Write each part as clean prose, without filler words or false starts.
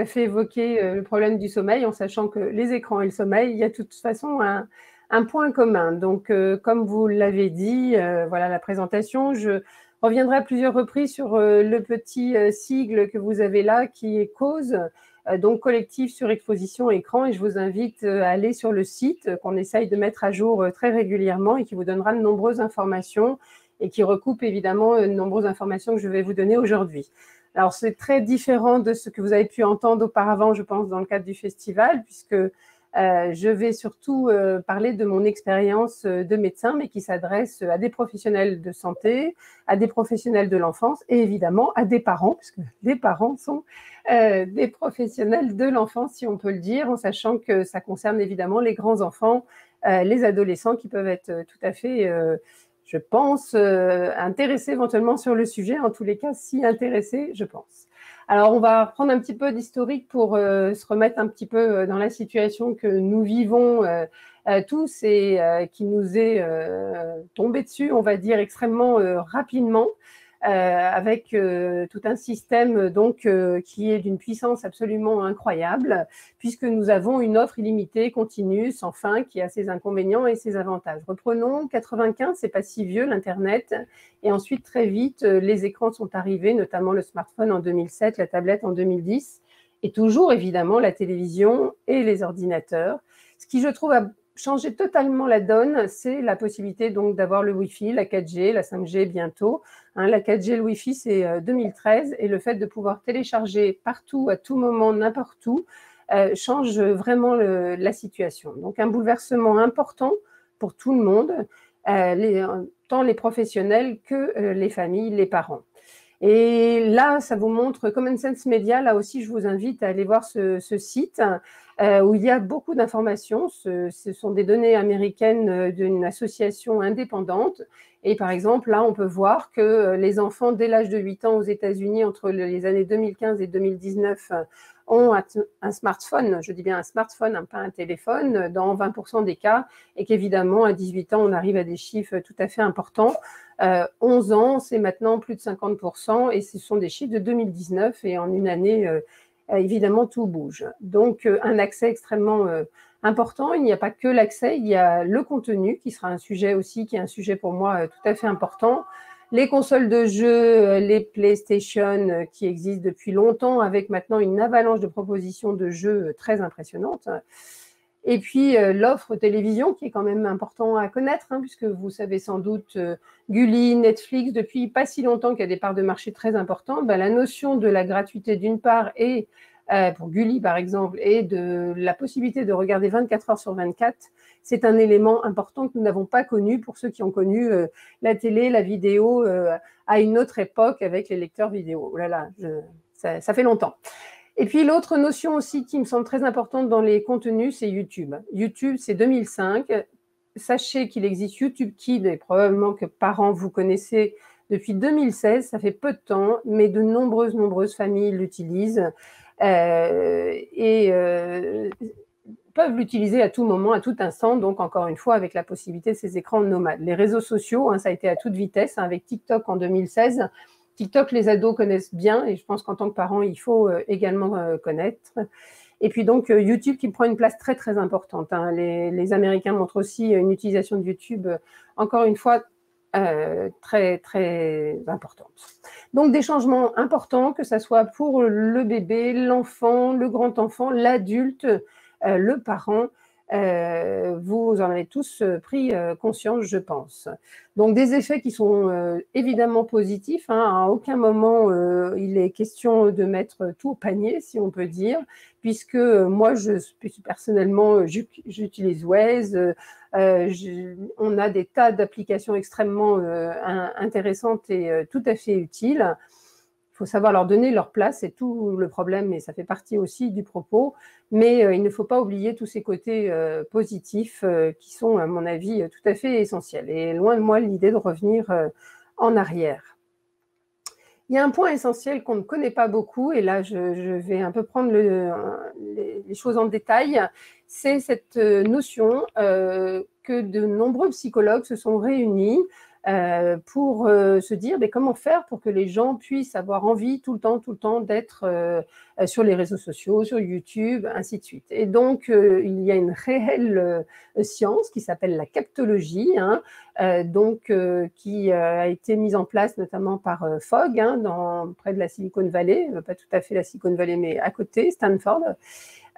à fait évoqué le problème du sommeil, en sachant que les écrans et le sommeil, il y a de toute façon un point commun. Donc, comme vous l'avez dit, voilà la présentation. Je reviendrai à plusieurs reprises sur le petit sigle que vous avez là, qui est CAUSE, donc collectif surexposition écran. Et je vous invite à aller sur le site qu'on essaye de mettre à jour très régulièrement et qui vous donnera de nombreuses informations et qui recoupe évidemment de nombreuses informations que je vais vous donner aujourd'hui. Alors, c'est très différent de ce que vous avez pu entendre auparavant, je pense, dans le cadre du festival, puisque je vais surtout parler de mon expérience de médecin, mais qui s'adresse à des professionnels de santé, à des professionnels de l'enfance et évidemment à des parents, puisque les parents sont des professionnels de l'enfance, si on peut le dire, en sachant que ça concerne évidemment les grands enfants, les adolescents qui peuvent être tout à fait je pense, intéressés éventuellement sur le sujet, en tous les cas, si intéressés, je pense. Alors, on va prendre un petit peu d'historique pour se remettre un petit peu dans la situation que nous vivons tous et qui nous est tombée dessus, on va dire, extrêmement rapidement, avec tout un système donc qui est d'une puissance absolument incroyable, puisque nous avons une offre illimitée, continue, sans fin, qui a ses inconvénients et ses avantages. Reprenons, 95, c'est pas si vieux l'Internet, et ensuite très vite, les écrans sont arrivés, notamment le smartphone en 2007, la tablette en 2010, et toujours évidemment la télévision et les ordinateurs. Ce qui, je trouve, a changé totalement la donne, c'est la possibilité donc d'avoir le Wi-Fi, la 4G, la 5G bientôt. La 4G, le Wi-Fi, c'est 2013, et le fait de pouvoir télécharger partout, à tout moment, n'importe où, change vraiment la situation. Donc, un bouleversement important pour tout le monde, tant les professionnels que les familles, les parents. Et là, ça vous montre Common Sense Media. Là aussi, je vous invite à aller voir ce site où il y a beaucoup d'informations. Ce sont des données américaines d'une association indépendante. Et par exemple, là, on peut voir que les enfants dès l'âge de 8 ans aux États-Unis, entre les années 2015 et 2019, ont un smartphone. Je dis bien un smartphone, pas un téléphone, dans 20% des cas. Et qu'évidemment, à 18 ans, on arrive à des chiffres tout à fait importants. 11 ans, c'est maintenant plus de 50%, et ce sont des chiffres de 2019, et en une année, évidemment, tout bouge. Donc, un accès extrêmement important. Il n'y a pas que l'accès, il y a le contenu, qui sera un sujet aussi, qui est un sujet pour moi tout à fait important. Les consoles de jeux, les PlayStation, qui existent depuis longtemps, avec maintenant une avalanche de propositions de jeux très impressionnantes. Et puis, l'offre télévision, qui est quand même important à connaître, puisque vous savez sans doute, Gulli, Netflix, depuis pas si longtemps qu'il y a des parts de marché très importantes, la notion de la gratuité d'une part, et pour Gulli par exemple, et de la possibilité de regarder 24 heures sur 24, c'est un élément important que nous n'avons pas connu pour ceux qui ont connu la télé, la vidéo à une autre époque avec les lecteurs vidéo. Oh là là, ça fait longtemps. Et puis, l'autre notion aussi qui me semble très importante dans les contenus, c'est YouTube. YouTube, c'est 2005. Sachez qu'il existe YouTube Kids, et probablement que parents, vous connaissez depuis 2016. Ça fait peu de temps, mais de nombreuses familles l'utilisent et peuvent l'utiliser à tout moment, à tout instant. Donc, encore une fois, avec la possibilité de ces écrans nomades. Les réseaux sociaux, ça a été à toute vitesse, avec TikTok en 2016. TikTok, les ados connaissent bien, et je pense qu'en tant que parent, il faut également connaître. Et puis donc, YouTube qui prend une place très, très importante. Les Américains montrent aussi une utilisation de YouTube, encore une fois, très, très importante. Donc, des changements importants, que ce soit pour le bébé, l'enfant, le grand enfant, l'adulte, le parent. Vous en avez tous pris conscience, je pense. Donc, des effets qui sont évidemment positifs. À aucun moment, il est question de mettre tout au panier, si on peut dire, puisque moi, personnellement, j'utilise Waze. On a des tas d'applications extrêmement intéressantes et tout à fait utiles. Il faut savoir leur donner leur place, c'est tout le problème, et ça fait partie aussi du propos. Mais il ne faut pas oublier tous ces côtés positifs qui sont, à mon avis, tout à fait essentiels. Et loin de moi l'idée de revenir en arrière. Il y a un point essentiel qu'on ne connaît pas beaucoup, et là je vais un peu prendre les choses en détail, c'est cette notion que de nombreux psychologues se sont réunis pour se dire mais comment faire pour que les gens puissent avoir envie tout le temps d'être sur les réseaux sociaux, sur YouTube, ainsi de suite. Et donc, il y a une réelle science qui s'appelle la captologie, hein, qui a été mise en place notamment par Fogg, hein, près de la Silicon Valley, pas tout à fait la Silicon Valley, mais à côté, Stanford.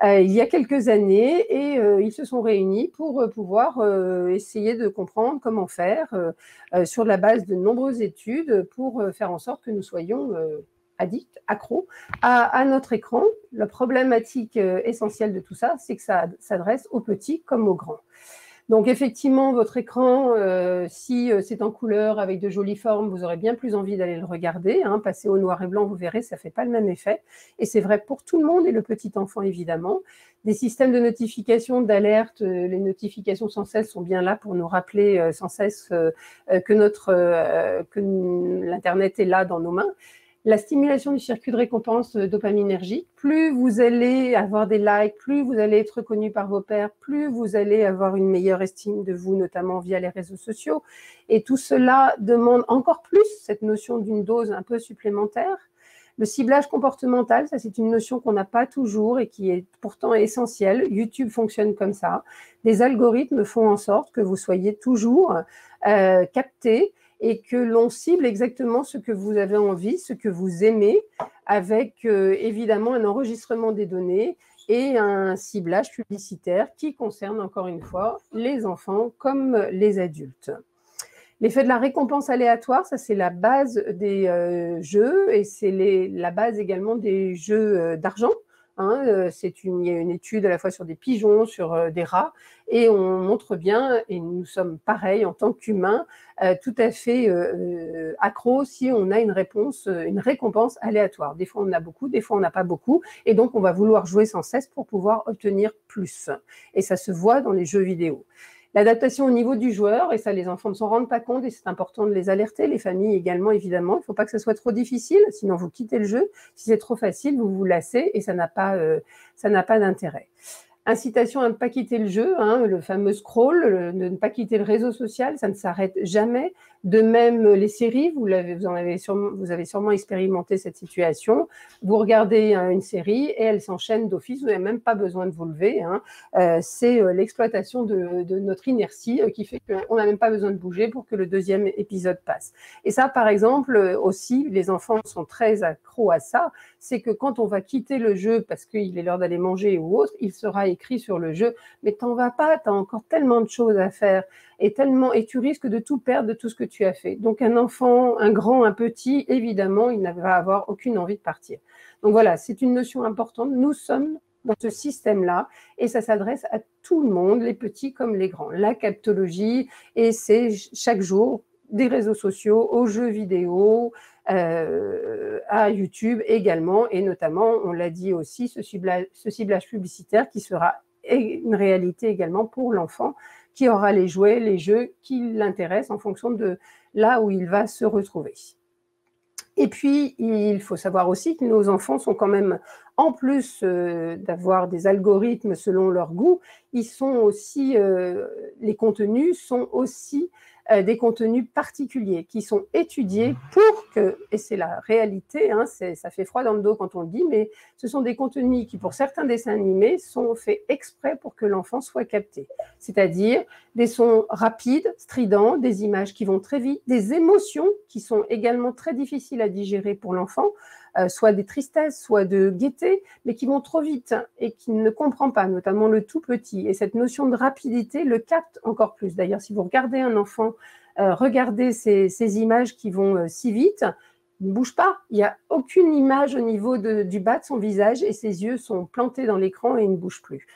Il y a quelques années, et ils se sont réunis pour pouvoir essayer de comprendre comment faire sur la base de nombreuses études pour faire en sorte que nous soyons addicts, accros à notre écran. La problématique essentielle de tout ça, c'est que ça s'adresse aux petits comme aux grands. Donc effectivement, votre écran, si c'est en couleur avec de jolies formes, vous aurez bien plus envie d'aller le regarder. Hein. Passer au noir et blanc, vous verrez, ça ne fait pas le même effet. Et c'est vrai pour tout le monde et le petit enfant, évidemment. Des systèmes de notification, d'alerte, les notifications sans cesse sont bien là pour nous rappeler sans cesse que l'Internet est là dans nos mains. La stimulation du circuit de récompense dopaminergique, plus vous allez avoir des likes, plus vous allez être reconnu par vos pairs, plus vous allez avoir une meilleure estime de vous, notamment via les réseaux sociaux. Et tout cela demande encore plus cette notion d'une dose un peu supplémentaire. Le ciblage comportemental, ça c'est une notion qu'on n'a pas toujours et qui est pourtant essentielle. YouTube fonctionne comme ça. Des algorithmes font en sorte que vous soyez toujours capté et que l'on cible exactement ce que vous avez envie, ce que vous aimez, avec évidemment un enregistrement des données et un ciblage publicitaire qui concerne encore une fois les enfants comme les adultes. L'effet de la récompense aléatoire, ça c'est la base des jeux et c'est la base également des jeux d'argent. Hein, il y a une étude à la fois sur des pigeons, sur des rats, et on montre bien, et nous sommes pareils en tant qu'humains, tout à fait accros si on a une récompense aléatoire. Des fois on en a beaucoup, des fois on n'a pas beaucoup, et donc on va vouloir jouer sans cesse pour pouvoir obtenir plus. Et ça se voit dans les jeux vidéo. L'adaptation au niveau du joueur, et ça les enfants ne s'en rendent pas compte et c'est important de les alerter, les familles également évidemment, il ne faut pas que ce soit trop difficile, sinon vous quittez le jeu, si c'est trop facile, vous vous lassez et ça n'a pas d'intérêt. Incitation à ne pas quitter le jeu, hein, le fameux scroll, de ne pas quitter le réseau social, ça ne s'arrête jamais. De même, les séries, vous avez sûrement expérimenté cette situation. Vous regardez une série et elle s'enchaîne d'office, vous n'avez même pas besoin de vous lever. Hein. C'est l'exploitation de notre inertie qui fait qu'on n'a même pas besoin de bouger pour que le deuxième épisode passe. Et ça, par exemple, aussi, les enfants sont très accros à ça, c'est que quand on va quitter le jeu parce qu'il est l'heure d'aller manger ou autre, il sera écrit sur le jeu « mais t'en vas pas, t'as encore tellement de choses à faire et tu risques de tout perdre de tout ce que tu as fait ». Donc un enfant, un grand, un petit, évidemment, il ne va avoir aucune envie de partir. Donc voilà, c'est une notion importante. Nous sommes dans ce système-là et ça s'adresse à tout le monde, les petits comme les grands. La captologie, et c'est chaque jour des réseaux sociaux, aux jeux vidéo, à YouTube également, et notamment, on l'a dit aussi, ce ciblage publicitaire qui sera une réalité également pour l'enfant, qui aura les jouets, les jeux qui l'intéressent en fonction de là où il va se retrouver. Et puis, il faut savoir aussi que nos enfants sont quand même, en plus d'avoir des algorithmes selon leur goût, les contenus sont aussi des contenus particuliers qui sont étudiés pour que, et c'est la réalité, hein, ça fait froid dans le dos quand on le dit, mais ce sont des contenus qui, pour certains dessins animés, sont faits exprès pour que l'enfant soit capté. C'est-à-dire des sons rapides, stridents, des images qui vont très vite, des émotions qui sont également très difficiles à digérer pour l'enfant, soit des tristesses, soit de gaieté, mais qui vont trop vite et qui ne comprend pas, notamment le tout petit. Et cette notion de rapidité le capte encore plus. D'ailleurs, si vous regardez un enfant, regardez ces images qui vont si vite, il ne bouge pas. Il n'y a aucune image au niveau du bas de son visage et ses yeux sont plantés dans l'écran et il ne bouge plus.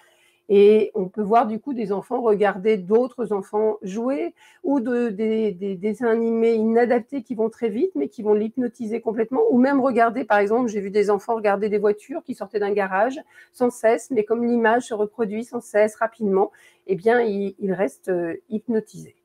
Et on peut voir du coup des enfants regarder d'autres enfants jouer ou des dessins animés inadaptés qui vont très vite mais qui vont l'hypnotiser complètement, ou même regarder, par exemple, j'ai vu des enfants regarder des voitures qui sortaient d'un garage sans cesse, mais comme l'image se reproduit sans cesse rapidement, eh bien ils restent hypnotisés.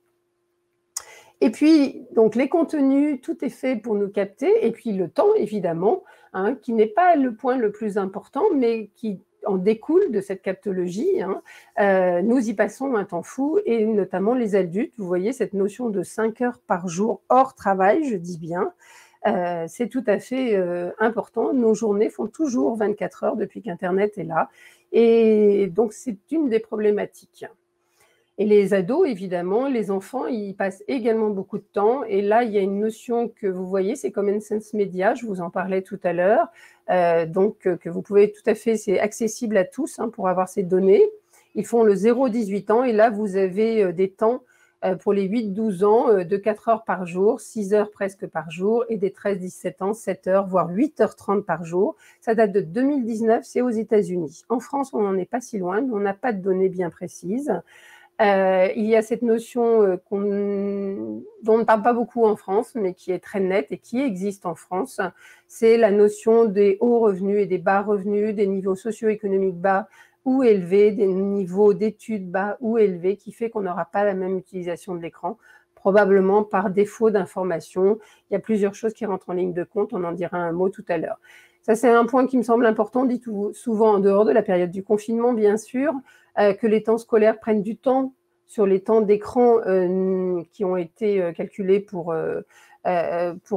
Et puis, donc, les contenus, tout est fait pour nous capter, et puis le temps, évidemment, hein, qui n'est pas le point le plus important, mais qui en découle de cette captologie, hein, nous y passons un temps fou, et notamment les adultes. Vous voyez cette notion de 5 heures par jour hors travail, je dis bien, c'est tout à fait important. Nos journées font toujours 24 heures depuis qu'Internet est là, et donc c'est une des problématiques. Et les ados, évidemment, les enfants, ils passent également beaucoup de temps. Et là, il y a une notion que vous voyez, c'est Common Sense Media, je vous en parlais tout à l'heure, que vous pouvez tout à fait, c'est accessible à tous, hein, pour avoir ces données. Ils font le 0-18 ans, et là, vous avez des temps pour les 8-12 ans de 4 heures par jour, 6 heures presque par jour, et des 13-17 ans, 7 heures, voire 8h30 par jour. Ça date de 2019, c'est aux États-Unis. En France, on n'en est pas si loin, mais on n'a pas de données bien précises. Il y a cette notion dont on ne parle pas beaucoup en France, mais qui est très nette et qui existe en France. C'est la notion des hauts revenus et des bas revenus, des niveaux socio-économiques bas ou élevés, des niveaux d'études bas ou élevés, qui fait qu'on n'aura pas la même utilisation de l'écran, probablement par défaut d'information. Il y a plusieurs choses qui rentrent en ligne de compte, on en dira un mot tout à l'heure. Ça, c'est un point qui me semble important, dit souvent en dehors de la période du confinement, bien sûr, que les temps scolaires prennent du temps sur les temps d'écran qui ont été calculés pour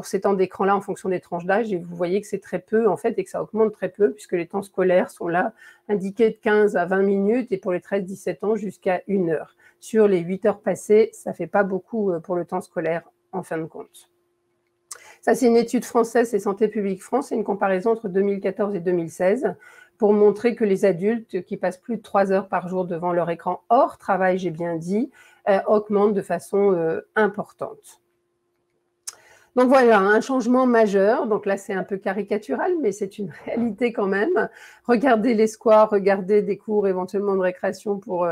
ces temps d'écran-là en fonction des tranches d'âge. Et vous voyez que c'est très peu, en fait, et que ça augmente très peu, puisque les temps scolaires sont là indiqués de 15 à 20 minutes, et pour les 13-17 ans, jusqu'à 1 heure. Sur les 8 heures passées, ça ne fait pas beaucoup pour le temps scolaire, en fin de compte. Ça, c'est une étude française, c'est Santé publique France, c'est une comparaison entre 2014 et 2016, pour montrer que les adultes qui passent plus de 3 heures par jour devant leur écran, hors travail, j'ai bien dit, augmentent de façon importante. Donc voilà, un changement majeur. Donc là, c'est un peu caricatural, mais c'est une réalité quand même. Regardez les squares, regardez des cours éventuellement de récréation pour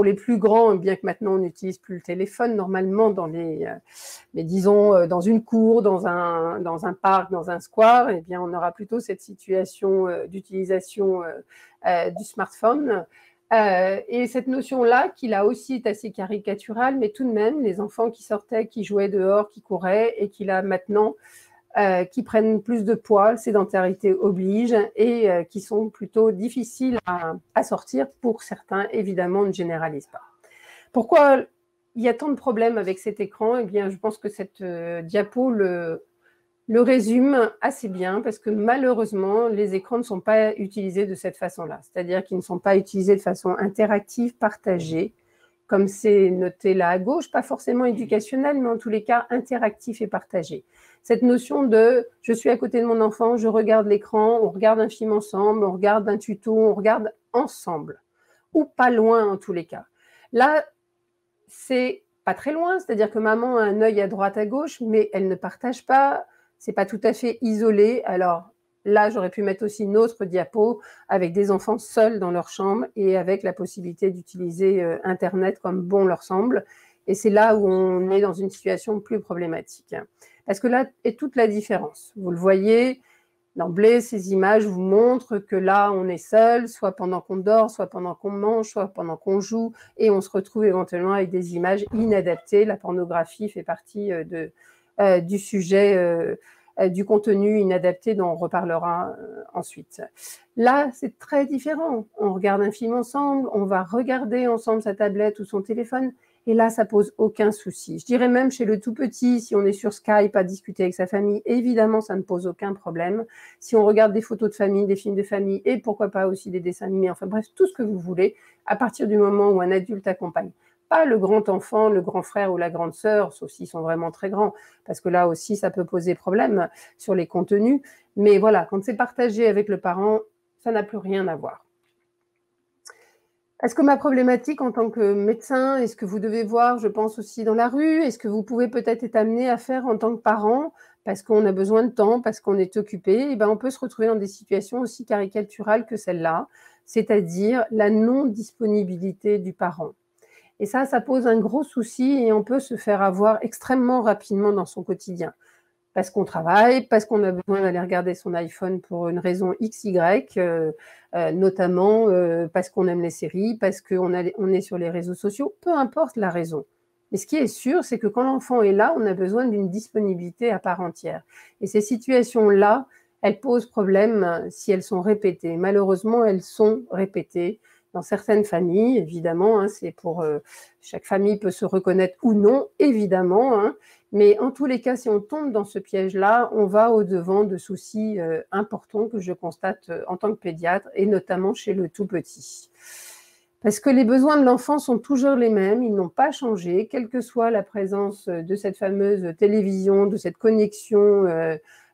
les plus grands, bien que maintenant on n'utilise plus le téléphone, normalement mais disons dans une cour, dans un parc, dans un square, eh bien on aura plutôt cette situation d'utilisation du smartphone. Et cette notion-là, qui là aussi est assez caricaturale, mais tout de même, les enfants qui sortaient, qui jouaient dehors, qui couraient, et qui là maintenant qui prennent plus de poids, sédentarité oblige, et qui sont plutôt difficiles à sortir pour certains, évidemment, on ne généralise pas. Pourquoi il y a tant de problèmes avec cet écran? Eh bien, je pense que cette diapo le résume assez bien, parce que malheureusement, les écrans ne sont pas utilisés de cette façon-là. C'est-à-dire qu'ils ne sont pas utilisés de façon interactive, partagée, comme c'est noté là à gauche, pas forcément éducationnel, mais en tous les cas interactif et partagé. Cette notion de « je suis à côté de mon enfant, je regarde l'écran, on regarde un film ensemble, on regarde un tuto, on regarde ensemble », ou pas loin en tous les cas. Là, c'est pas très loin, c'est-à-dire que maman a un œil à droite, à gauche, mais elle ne partage pas, c'est pas tout à fait isolé. Alors là, j'aurais pu mettre aussi une autre diapo avec des enfants seuls dans leur chambre et avec la possibilité d'utiliser Internet comme bon leur semble. Et c'est là où on est dans une situation plus problématique. Parce que là est toute la différence. Vous le voyez, d'emblée, ces images vous montrent que là, on est seul, soit pendant qu'on dort, soit pendant qu'on mange, soit pendant qu'on joue, et on se retrouve éventuellement avec des images inadaptées. La pornographie fait partie du sujet, du contenu inadapté dont on reparlera ensuite. Là, c'est très différent. On regarde un film ensemble, on va regarder ensemble sa tablette ou son téléphone, et là, ça pose aucun souci. Je dirais même chez le tout petit, si on est sur Skype à discuter avec sa famille, évidemment, ça ne pose aucun problème. Si on regarde des photos de famille, des films de famille, et pourquoi pas aussi des dessins animés, enfin bref, tout ce que vous voulez, à partir du moment où un adulte accompagne. Pas le grand enfant, le grand frère ou la grande sœur, sauf s'ils sont vraiment très grands, parce que là aussi, ça peut poser problème sur les contenus. Mais voilà, quand c'est partagé avec le parent, ça n'a plus rien à voir. Est-ce que ma problématique en tant que médecin, est-ce que vous devez voir, je pense aussi dans la rue, est-ce que vous pouvez peut-être être amené à faire en tant que parent, parce qu'on a besoin de temps, parce qu'on est occupé, et ben on peut se retrouver dans des situations aussi caricaturales que celle-là, c'est-à-dire la non-disponibilité du parent. Et ça pose un gros souci, et on peut se faire avoir extrêmement rapidement dans son quotidien. Parce qu'on travaille, parce qu'on a besoin d'aller regarder son iPhone pour une raison XY, notamment parce qu'on aime les séries, parce qu'on est sur les réseaux sociaux, peu importe la raison. Mais ce qui est sûr, c'est que quand l'enfant est là, on a besoin d'une disponibilité à part entière. Et ces situations-là, elles posent problème si elles sont répétées. Malheureusement, elles sont répétées dans certaines familles, évidemment, hein, c'est pour chaque famille peut se reconnaître ou non, évidemment, hein, mais en tous les cas, si on tombe dans ce piège-là, on va au-devant de soucis importants que je constate en tant que pédiatre, et notamment chez le tout petit. Parce que les besoins de l'enfant sont toujours les mêmes, ils n'ont pas changé, quelle que soit la présence de cette fameuse télévision, de cette connexion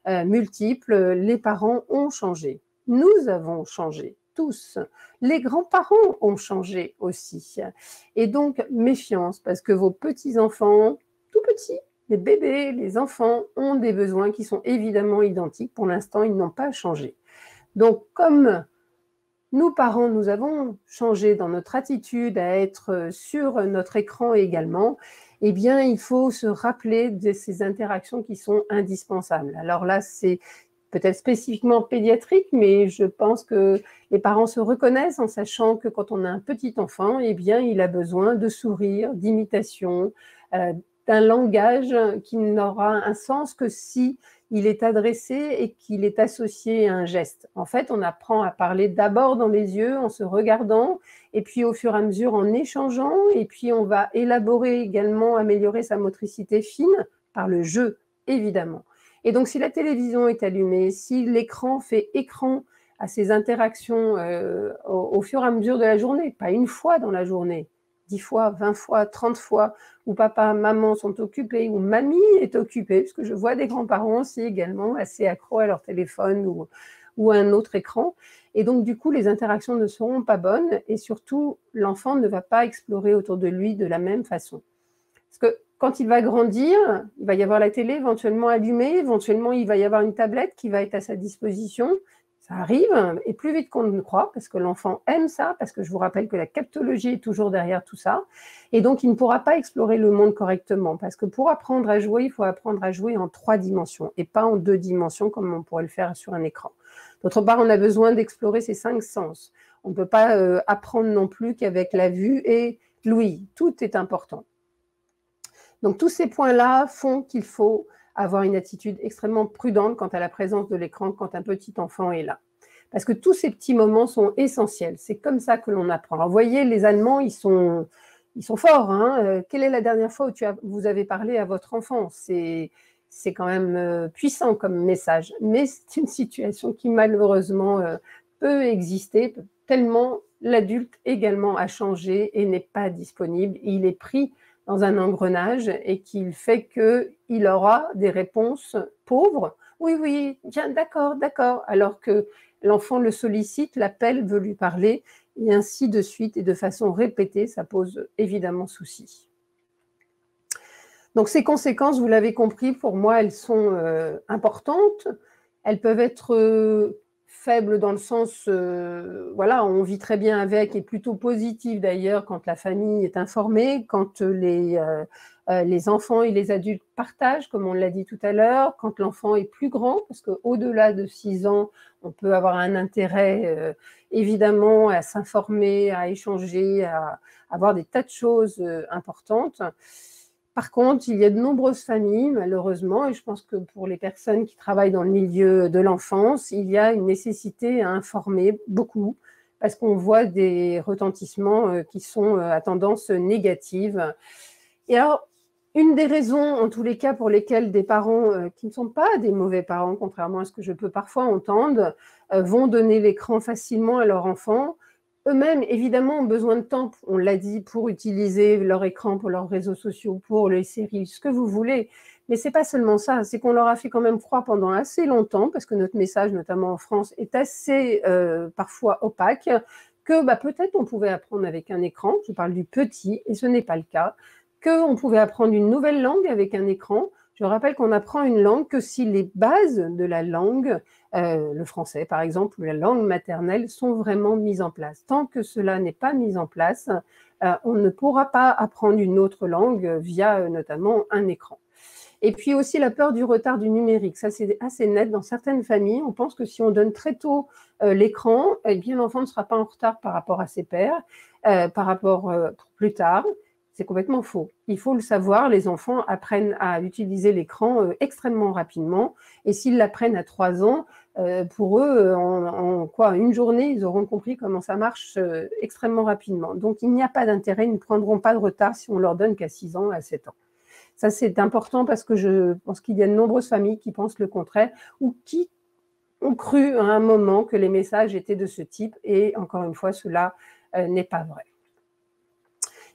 multiple, les parents ont changé. Nous avons changé, tous. Les grands-parents ont changé aussi. Et donc, méfiance, parce que vos petits-enfants, tout petits, les bébés, les enfants, ont des besoins qui sont évidemment identiques. Pour l'instant, ils n'ont pas changé. Donc, comme nous, parents, nous avons changé dans notre attitude à être sur notre écran également, eh bien, il faut se rappeler de ces interactions qui sont indispensables. Alors là, c'est peut-être spécifiquement pédiatrique, mais je pense que les parents se reconnaissent en sachant que quand on a un petit enfant, eh bien, il a besoin de sourire, d'imitation, d'un langage qui n'aura un sens que si il est adressé et qu'il est associé à un geste. En fait, on apprend à parler d'abord dans les yeux, en se regardant, et puis au fur et à mesure en échangeant, et puis on va élaborer également, améliorer sa motricité fine par le jeu, évidemment. Et donc, si la télévision est allumée, si l'écran fait écran à ces interactions au fur et à mesure de la journée, pas une fois dans la journée, 10 fois, 20 fois, 30 fois, où papa, maman sont occupés, où mamie est occupée, parce que je vois des grands-parents aussi également assez accros à leur téléphone ou à un autre écran. Et donc, du coup, les interactions ne seront pas bonnes et surtout, l'enfant ne va pas explorer autour de lui de la même façon. Parce que quand il va grandir, il va y avoir la télé éventuellement allumée, éventuellement il va y avoir une tablette qui va être à sa disposition. Ça arrive, et plus vite qu'on ne croit, parce que l'enfant aime ça, parce que je vous rappelle que la captologie est toujours derrière tout ça, et donc il ne pourra pas explorer le monde correctement, parce que pour apprendre à jouer, il faut apprendre à jouer en 3 dimensions, et pas en 2 dimensions comme on pourrait le faire sur un écran. D'autre part, on a besoin d'explorer ces 5 sens. On ne peut pas apprendre non plus qu'avec la vue et l'ouïe. Tout est important. Donc tous ces points-là font qu'il faut avoir une attitude extrêmement prudente quant à la présence de l'écran quand un petit enfant est là. Parce que tous ces petits moments sont essentiels. C'est comme ça que l'on apprend. Alors, vous voyez, les Allemands, ils sont forts. Hein. Quelle est la dernière fois où vous avez parlé à votre enfant? C'est quand même puissant comme message. Mais c'est une situation qui, malheureusement, peut exister tellement l'adulte également a changé et n'est pas disponible. Il est pris dans un engrenage et qu'il fait qu'il aura des réponses pauvres. Oui, oui, bien, d'accord, d'accord. Alors que l'enfant le sollicite, l'appelle, veut lui parler, et ainsi de suite, et de façon répétée, ça pose évidemment souci. Donc ces conséquences, vous l'avez compris, pour moi, elles sont importantes. Elles peuvent être faibles dans le sens, voilà, on vit très bien avec, et plutôt positives d'ailleurs quand la famille est informée, quand les enfants et les adultes partagent, comme on l'a dit tout à l'heure, quand l'enfant est plus grand, parce qu'au-delà de 6 ans, on peut avoir un intérêt évidemment à s'informer, à échanger, à avoir des tas de choses importantes. Par contre, il y a de nombreuses familles, malheureusement, et je pense que pour les personnes qui travaillent dans le milieu de l'enfance, il y a une nécessité à informer beaucoup, parce qu'on voit des retentissements qui sont à tendance négative. Et alors, une des raisons, en tous les cas, pour lesquelles des parents qui ne sont pas des mauvais parents, contrairement à ce que je peux parfois entendre, vont donner l'écran facilement à leur enfant, eux-mêmes, évidemment, ont besoin de temps, on l'a dit, pour utiliser leur écran, pour leurs réseaux sociaux, pour les séries, ce que vous voulez. Mais ce n'est pas seulement ça, c'est qu'on leur a fait quand même croire pendant assez longtemps, parce que notre message, notamment en France, est assez parfois opaque, que peut-être on pouvait apprendre avec un écran, je parle du petit, et ce n'est pas le cas, qu'on pouvait apprendre une nouvelle langue avec un écran. Je rappelle qu'on apprend une langue que si les bases de la langue, le français par exemple, ou la langue maternelle, sont vraiment mises en place. Tant que cela n'est pas mis en place, on ne pourra pas apprendre une autre langue via notamment un écran. Et puis aussi la peur du retard du numérique. Ça, c'est assez net dans certaines familles. On pense que si on donne très tôt l'écran, eh bien l'enfant ne sera pas en retard par rapport à ses pairs, par rapport pour plus tard. C'est complètement faux. Il faut le savoir, les enfants apprennent à utiliser l'écran extrêmement rapidement. Et s'ils l'apprennent à 3 ans, pour eux, en quoi, une journée, ils auront compris comment ça marche extrêmement rapidement. Donc, il n'y a pas d'intérêt, ils ne prendront pas de retard si on leur donne qu'à 6 ans, à 7 ans. Ça, c'est important parce que je pense qu'il y a de nombreuses familles qui pensent le contraire ou qui ont cru à un moment que les messages étaient de ce type. Et encore une fois, cela n'est pas vrai.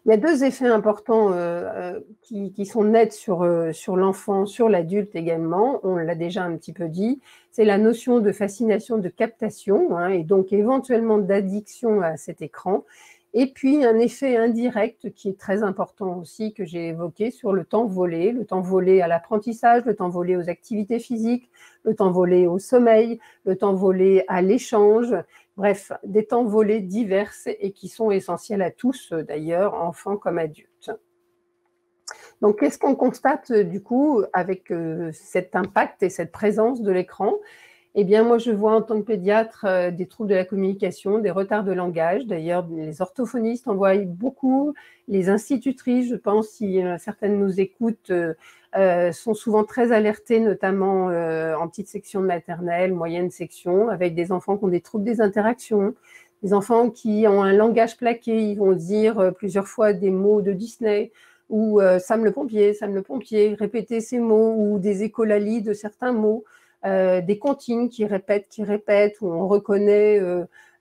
Il y a 2 effets importants qui sont nets sur l'enfant, sur l'adulte également. On l'a déjà un petit peu dit. C'est la notion de fascination, de captation, hein, et donc éventuellement d'addiction à cet écran. Et puis un effet indirect qui est très important aussi, que j'ai évoqué, sur le temps volé à l'apprentissage, le temps volé aux activités physiques, le temps volé au sommeil, le temps volé à l'échange. Bref, des temps volés divers et qui sont essentiels à tous d'ailleurs, enfants comme adultes. Donc, qu'est-ce qu'on constate du coup avec cet impact et cette présence de l'écran? Eh bien, moi, je vois en tant que pédiatre des troubles de la communication, des retards de langage. D'ailleurs, les orthophonistes en voient beaucoup. Les institutrices, je pense, si certaines nous écoutent, sont souvent très alertées, notamment en petite section de maternelle, moyenne section, avec des enfants qui ont des troubles des interactions, des enfants qui ont un langage plaqué, ils vont dire plusieurs fois des mots de Disney, ou Sam le pompier, répéter ces mots, ou des écholalies de certains mots. Des comptines qui répètent, où on reconnaît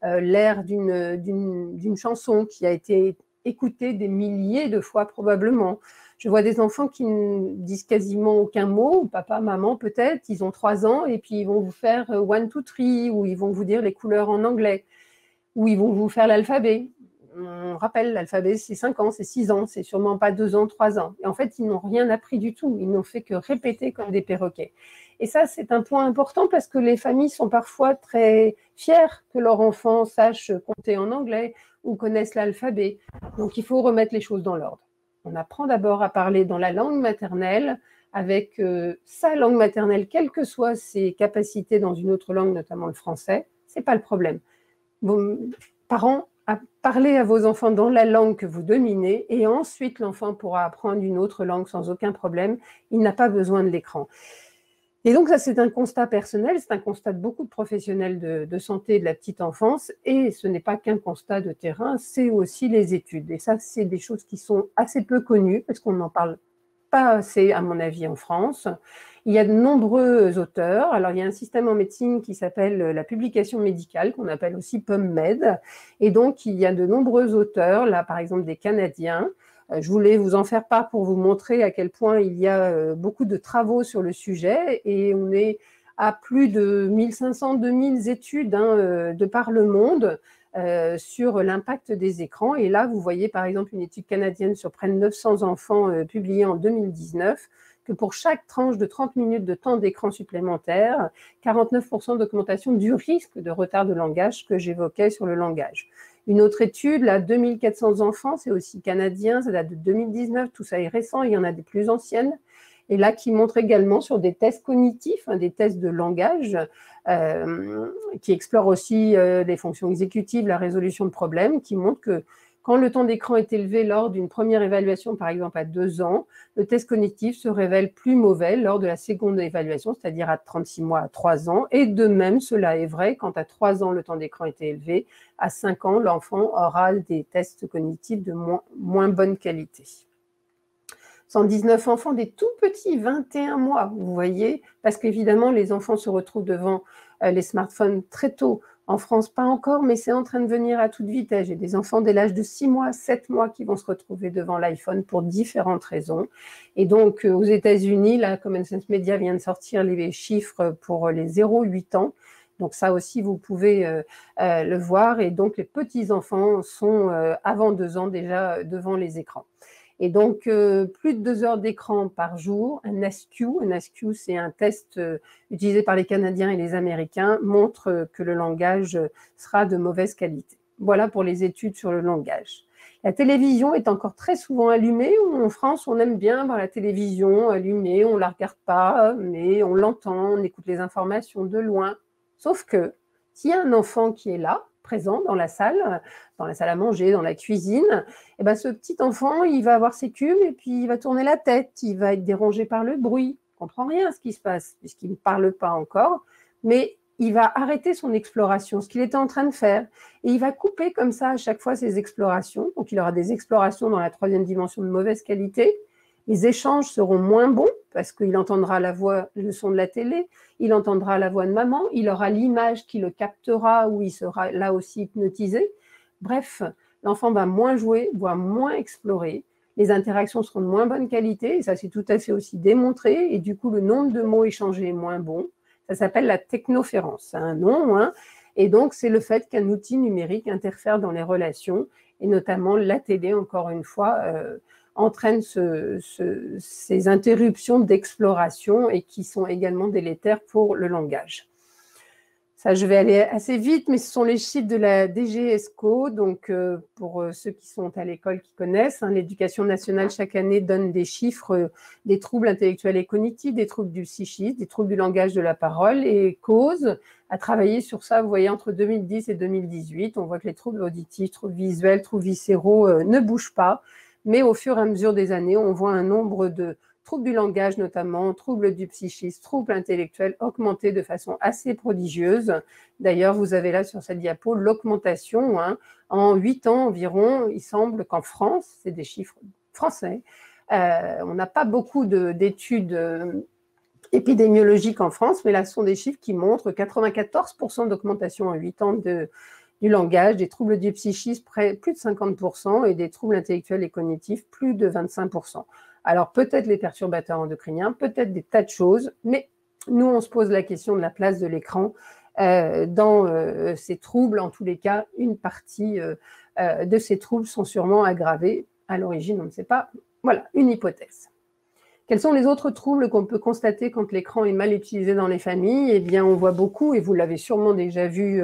l'air d'une chanson qui a été écoutée des milliers de fois probablement. Je vois des enfants qui ne disent quasiment aucun mot, papa, maman peut-être, ils ont 3 ans, et puis ils vont vous faire 1, 2, 3, ou ils vont vous dire les couleurs en anglais, ou ils vont vous faire l'alphabet. On rappelle, l'alphabet, c'est 5 ans, c'est 6 ans, c'est sûrement pas 2 ans, 3 ans. Et en fait, ils n'ont rien appris du tout, ils n'ont fait que répéter comme des perroquets. Et ça, c'est un point important parce que les familles sont parfois très fières que leur enfant sache compter en anglais ou connaisse l'alphabet. Donc, il faut remettre les choses dans l'ordre. On apprend d'abord à parler dans la langue maternelle, avec sa langue maternelle, quelles que soient ses capacités dans une autre langue, notamment le français, c'est pas le problème. Vos parents, parlez à vos enfants dans la langue que vous dominez, et ensuite l'enfant pourra apprendre une autre langue sans aucun problème. Il n'a pas besoin de l'écran. Et donc ça, c'est un constat personnel, c'est un constat de beaucoup de professionnels de santé de la petite enfance, et ce n'est pas qu'un constat de terrain, c'est aussi les études. Et ça, c'est des choses qui sont assez peu connues, parce qu'on n'en parle pas assez, à mon avis, en France. Il y a de nombreux auteurs. Alors, il y a un système en médecine qui s'appelle la publication médicale, qu'on appelle aussi PubMed. Et donc, il y a de nombreux auteurs, là, par exemple, des Canadiens. Je voulais vous en faire part pour vous montrer à quel point il y a beaucoup de travaux sur le sujet. Et on est à plus de 1500, 2000 études de par le monde sur l'impact des écrans. Et là, vous voyez par exemple une étude canadienne sur près de 900 enfants publiée en 2019, que pour chaque tranche de 30 minutes de temps d'écran supplémentaire, 49% d'augmentation du risque de retard de langage que j'évoquais sur le langage. Une autre étude, là, 2400 enfants, c'est aussi canadien, ça date de 2019, tout ça est récent, il y en a des plus anciennes, et là qui montre également sur des tests cognitifs, des tests de langage, qui explorent aussi les fonctions exécutives, la résolution de problèmes, qui montrent que quand le temps d'écran est élevé lors d'une première évaluation, par exemple à 2 ans, le test cognitif se révèle plus mauvais lors de la seconde évaluation, c'est-à-dire à 36 mois, à 3 ans. Et de même, cela est vrai quand à 3 ans, le temps d'écran était élevé. À 5 ans, l'enfant aura des tests cognitifs de moins bonne qualité. 119 enfants, des tout petits, 21 mois, vous voyez, parce qu'évidemment, les enfants se retrouvent devant les smartphones très tôt. En France, pas encore, mais c'est en train de venir à toute vitesse. J'ai des enfants dès l'âge de 6 mois, 7 mois qui vont se retrouver devant l'iPhone pour différentes raisons. Et donc, aux États-Unis, la Common Sense Media vient de sortir les chiffres pour les 0-8 ans. Donc ça aussi, vous pouvez le voir. Et donc, les petits-enfants sont avant 2 ans déjà devant les écrans. Et donc, plus de 2 heures d'écran par jour, un ASQ, c'est un test utilisé par les Canadiens et les Américains, montre que le langage sera de mauvaise qualité. Voilà pour les études sur le langage. La télévision est encore très souvent allumée. En France, on aime bien voir la télévision allumée, on ne la regarde pas, mais on l'entend, on écoute les informations de loin. Sauf que, s'il y a un enfant qui est là, présent dans la salle à manger, dans la cuisine, et ben, ce petit enfant, il va avoir ses cubes et puis il va tourner la tête, il va être dérangé par le bruit, il ne comprend rien à ce qui se passe, puisqu'il ne parle pas encore, mais il va arrêter son exploration, ce qu'il était en train de faire, et il va couper comme ça à chaque fois ses explorations. Donc il aura des explorations dans la 3e dimension de mauvaise qualité. Les échanges seront moins bons parce qu'il entendra le son de la télé, il entendra la voix de maman, il aura l'image qui le captera où il sera là aussi hypnotisé. Bref, l'enfant va moins jouer, va moins explorer, les interactions seront de moins bonne qualité, et ça c'est tout à fait aussi démontré, et du coup le nombre de mots échangés est moins bon. Ça s'appelle la technoférence, c'est un nom, hein, et donc c'est le fait qu'un outil numérique interfère dans les relations, et notamment la télé, encore une fois, entraîne ces interruptions d'exploration et qui sont également délétères pour le langage. Ça, je vais aller assez vite, mais ce sont les chiffres de la DGESCO, donc pour ceux qui sont à l'école qui connaissent, hein, l'éducation nationale chaque année donne des chiffres des troubles intellectuels et cognitifs, des troubles du psychisme, des troubles du langage de la parole, et Cause a travaillé sur ça, vous voyez, entre 2010 et 2018, on voit que les troubles auditifs, troubles visuels, troubles viscéraux ne bougent pas, mais au fur et à mesure des années, on voit un nombre de troubles du langage notamment, troubles du psychisme, troubles intellectuels augmentés de façon assez prodigieuse. D'ailleurs, vous avez là sur cette diapo l'augmentation. Hein, en 8 ans environ, il semble qu'en France, c'est des chiffres français, on n'a pas beaucoup d'études épidémiologiques en France, mais là, ce sont des chiffres qui montrent 94% d'augmentation en 8 ans du langage, des troubles du psychisme, plus de 50%, et des troubles intellectuels et cognitifs, plus de 25%. Alors, peut-être les perturbateurs endocriniens, peut-être des tas de choses, mais nous, on se pose la question de la place de l'écran dans ces troubles. En tous les cas, une partie de ces troubles sont sûrement aggravés. À l'origine, on ne sait pas. Voilà, une hypothèse. Quels sont les autres troubles qu'on peut constater quand l'écran est mal utilisé dans les familles? Eh bien, on voit beaucoup, et vous l'avez sûrement déjà vu,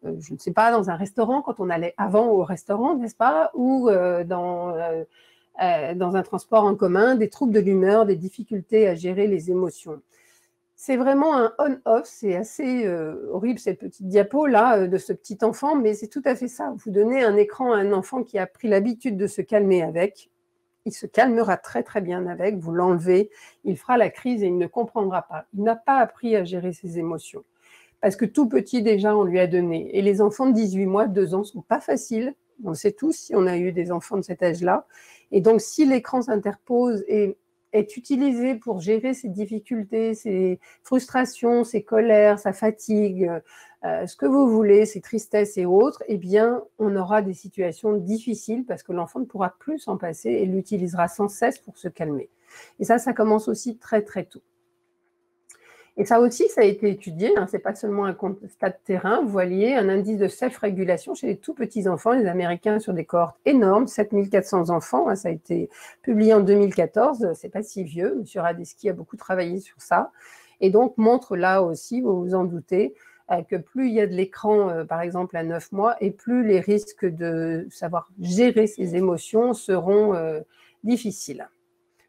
je ne sais pas, dans un restaurant, quand on allait avant au restaurant, n'est-ce pas? Ou dans un transport en commun, des troubles de l'humeur, des difficultés à gérer les émotions. C'est vraiment un on-off, c'est assez horrible cette petite diapo là de ce petit enfant, mais c'est tout à fait ça. Vous donnez un écran à un enfant qui a pris l'habitude de se calmer avec, il se calmera très très bien avec, vous l'enlevez, il fera la crise et il ne comprendra pas. Il n'a pas appris à gérer ses émotions. Parce que tout petit déjà, on lui a donné. Et les enfants de 18 mois, 2 ans, ne sont pas faciles. On le sait tous si on a eu des enfants de cet âge-là. Et donc, si l'écran s'interpose et est utilisé pour gérer ses difficultés, ses frustrations, ses colères, sa fatigue, ce que vous voulez, ses tristesses et autres, eh bien, on aura des situations difficiles parce que l'enfant ne pourra plus s'en passer et l'utilisera sans cesse pour se calmer. Et ça commence aussi très, très tôt. Et ça aussi, ça a été étudié, hein, ce n'est pas seulement un constat de terrain. Vous voyez un indice de self-régulation chez les tout petits enfants, les Américains, sur des cohortes énormes, 7400 enfants, hein, ça a été publié en 2014, c'est pas si vieux, M. Radetzky a beaucoup travaillé sur ça, et donc montre là aussi, vous vous en doutez, que plus il y a de l'écran, par exemple à 9 mois, et plus les risques de savoir gérer ses émotions seront difficiles.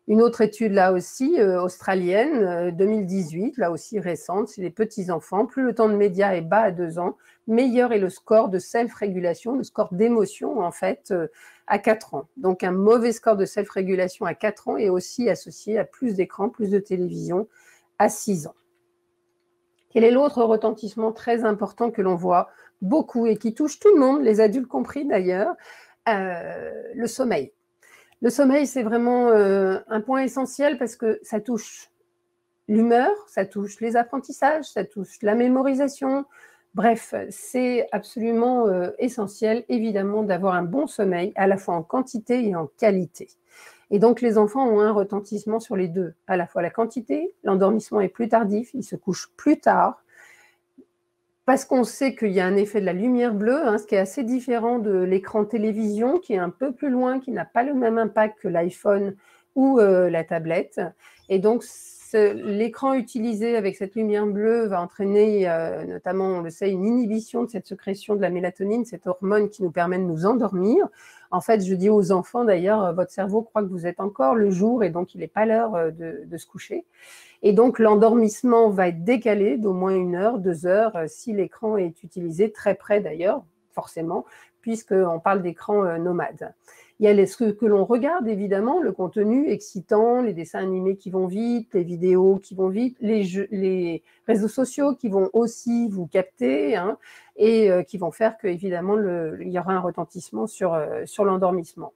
Une autre étude, là aussi, australienne, 2018, là aussi récente, c'est les petits-enfants. Plus le temps de média est bas à 2 ans, meilleur est le score de self-régulation, le score d'émotion, en fait, à 4 ans. Donc, un mauvais score de self-régulation à 4 ans est aussi associé à plus d'écran, plus de télévision à 6 ans. Quel est l'autre retentissement très important que l'on voit beaucoup et qui touche tout le monde, les adultes compris d'ailleurs? Le sommeil. Le sommeil, c'est vraiment un point essentiel parce que ça touche l'humeur, ça touche les apprentissages, ça touche la mémorisation. Bref, c'est absolument essentiel, évidemment, d'avoir un bon sommeil, à la fois en quantité et en qualité. Et donc, les enfants ont un retentissement sur les deux, à la fois la quantité, l'endormissement est plus tardif, ils se couchent plus tard, parce qu'on sait qu'il y a un effet de la lumière bleue, hein, ce qui est assez différent de l'écran télévision, qui est un peu plus loin, qui n'a pas le même impact que l'iPhone ou la tablette. Et donc, l'écran utilisé avec cette lumière bleue va entraîner, notamment, on le sait, une inhibition de cette sécrétion de la mélatonine, cette hormone qui nous permet de nous endormir. En fait, je dis aux enfants, d'ailleurs, votre cerveau croit que vous êtes encore le jour et donc il n'est pas l'heure de se coucher. Et donc, l'endormissement va être décalé d'au moins 1 heure, 2 heures, si l'écran est utilisé très près d'ailleurs. forcément, puisqu'on parle d'écran nomade. Il y a ce que l'on regarde, évidemment, le contenu excitant, les dessins animés qui vont vite, les vidéos qui vont vite, les réseaux sociaux qui vont aussi vous capter, hein, et qui vont faire qu'évidemment, il y aura un retentissement sur l'endormissement.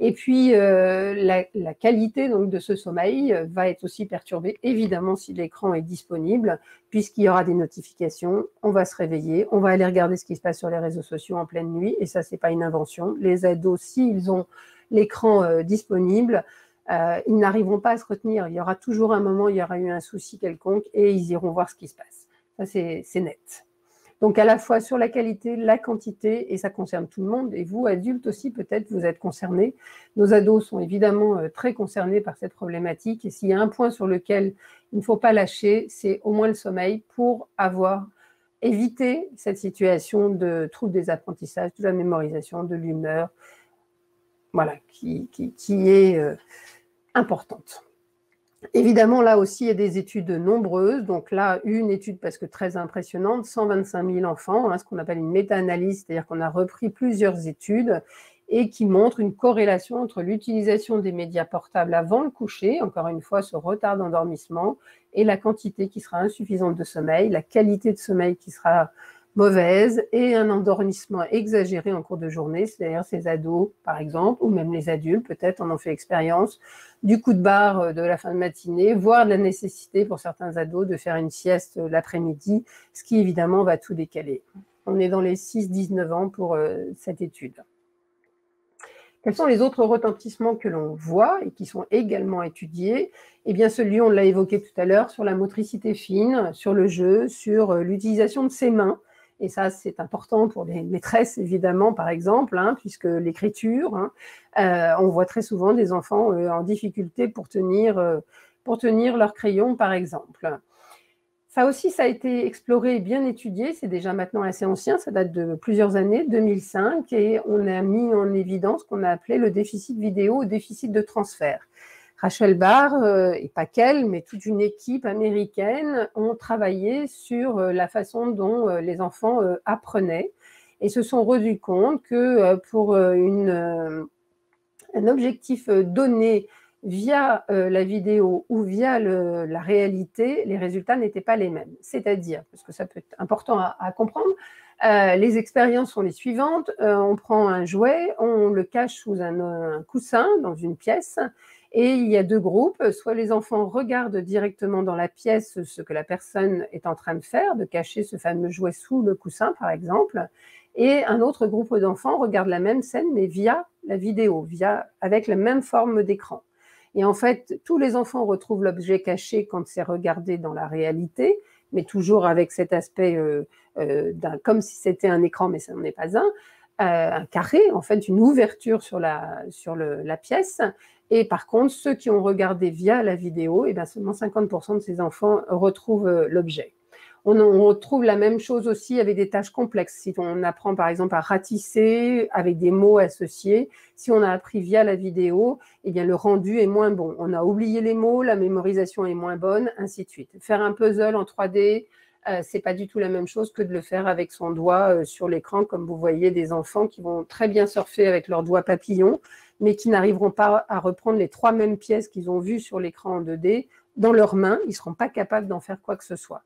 Et puis, la qualité donc, de ce sommeil va être aussi perturbée, évidemment, si l'écran est disponible, puisqu'il y aura des notifications, on va se réveiller, on va aller regarder ce qui se passe sur les réseaux sociaux en pleine nuit, et ça, c'est pas une invention. Les ados, s'ils ont l'écran disponible, ils n'arriveront pas à se retenir. Il y aura toujours un moment, il y aura eu un souci quelconque, et ils iront voir ce qui se passe. Ça, c'est net. Donc, à la fois sur la qualité, la quantité, et ça concerne tout le monde. Et vous, adultes aussi, peut-être, vous êtes concernés. Nos ados sont évidemment très concernés par cette problématique. Et s'il y a un point sur lequel il ne faut pas lâcher, c'est au moins le sommeil pour éviter cette situation de trouble des apprentissages, de la mémorisation, de l'humeur, voilà, qui est importante. Évidemment, là aussi, il y a des études nombreuses. Donc là, une étude parce que très impressionnante, 125 000 enfants, hein, ce qu'on appelle une méta-analyse, c'est-à-dire qu'on a repris plusieurs études et qui montrent une corrélation entre l'utilisation des médias portables avant le coucher, encore une fois, ce retard d'endormissement, et la quantité qui sera insuffisante de sommeil, la qualité de sommeil qui sera mauvaise et un endormissement exagéré en cours de journée, c'est-à-dire ces ados, par exemple, ou même les adultes, peut-être en ont fait expérience, du coup de barre de la fin de matinée, voire de la nécessité pour certains ados de faire une sieste l'après-midi, ce qui évidemment va tout décaler. On est dans les 6-19 ans pour cette étude. Quels sont les autres retentissements que l'on voit et qui sont également étudiés? Eh bien, celui, on l'a évoqué tout à l'heure, sur la motricité fine, sur le jeu, sur l'utilisation de ses mains. Et ça, c'est important pour les maîtresses, évidemment, par exemple, hein, puisque l'écriture, hein, on voit très souvent des enfants en difficulté pour tenir leur crayon, par exemple. Ça aussi, ça a été exploré et bien étudié, c'est déjà maintenant assez ancien, ça date de plusieurs années, 2005, et on a mis en évidence ce qu'on a appelé le déficit vidéo, déficit de transfert. Rachel Barr, et pas qu'elle, mais toute une équipe américaine ont travaillé sur la façon dont les enfants apprenaient et se sont rendus compte que pour un objectif donné via la vidéo ou via la réalité, les résultats n'étaient pas les mêmes. C'est-à-dire, parce que ça peut être important à comprendre, les expériences sont les suivantes. On prend un jouet, on le cache sous un coussin dans une pièce, et il y a deux groupes. Soit les enfants regardent directement dans la pièce ce que la personne est en train de faire, de cacher ce fameux jouet sous le coussin, par exemple, et un autre groupe d'enfants regarde la même scène, mais via la vidéo, avec la même forme d'écran. Et en fait, tous les enfants retrouvent l'objet caché quand c'est regardé dans la réalité, mais toujours avec cet aspect comme si c'était un écran, mais ça n'en est pas un carré, en fait, une ouverture sur la pièce. Et par contre, ceux qui ont regardé via la vidéo, eh bien, seulement 50% de ces enfants retrouvent l'objet. On retrouve la même chose aussi avec des tâches complexes. Si on apprend par exemple à ratisser avec des mots associés, si on a appris via la vidéo, eh bien le rendu est moins bon. On a oublié les mots, la mémorisation est moins bonne, ainsi de suite. Faire un puzzle en 3D, c'est pas du tout la même chose que de le faire avec son doigt sur l'écran, comme vous voyez des enfants qui vont très bien surfer avec leurs doigts papillons, mais qui n'arriveront pas à reprendre les 3 mêmes pièces qu'ils ont vues sur l'écran en 2D dans leurs mains. Ils ne seront pas capables d'en faire quoi que ce soit.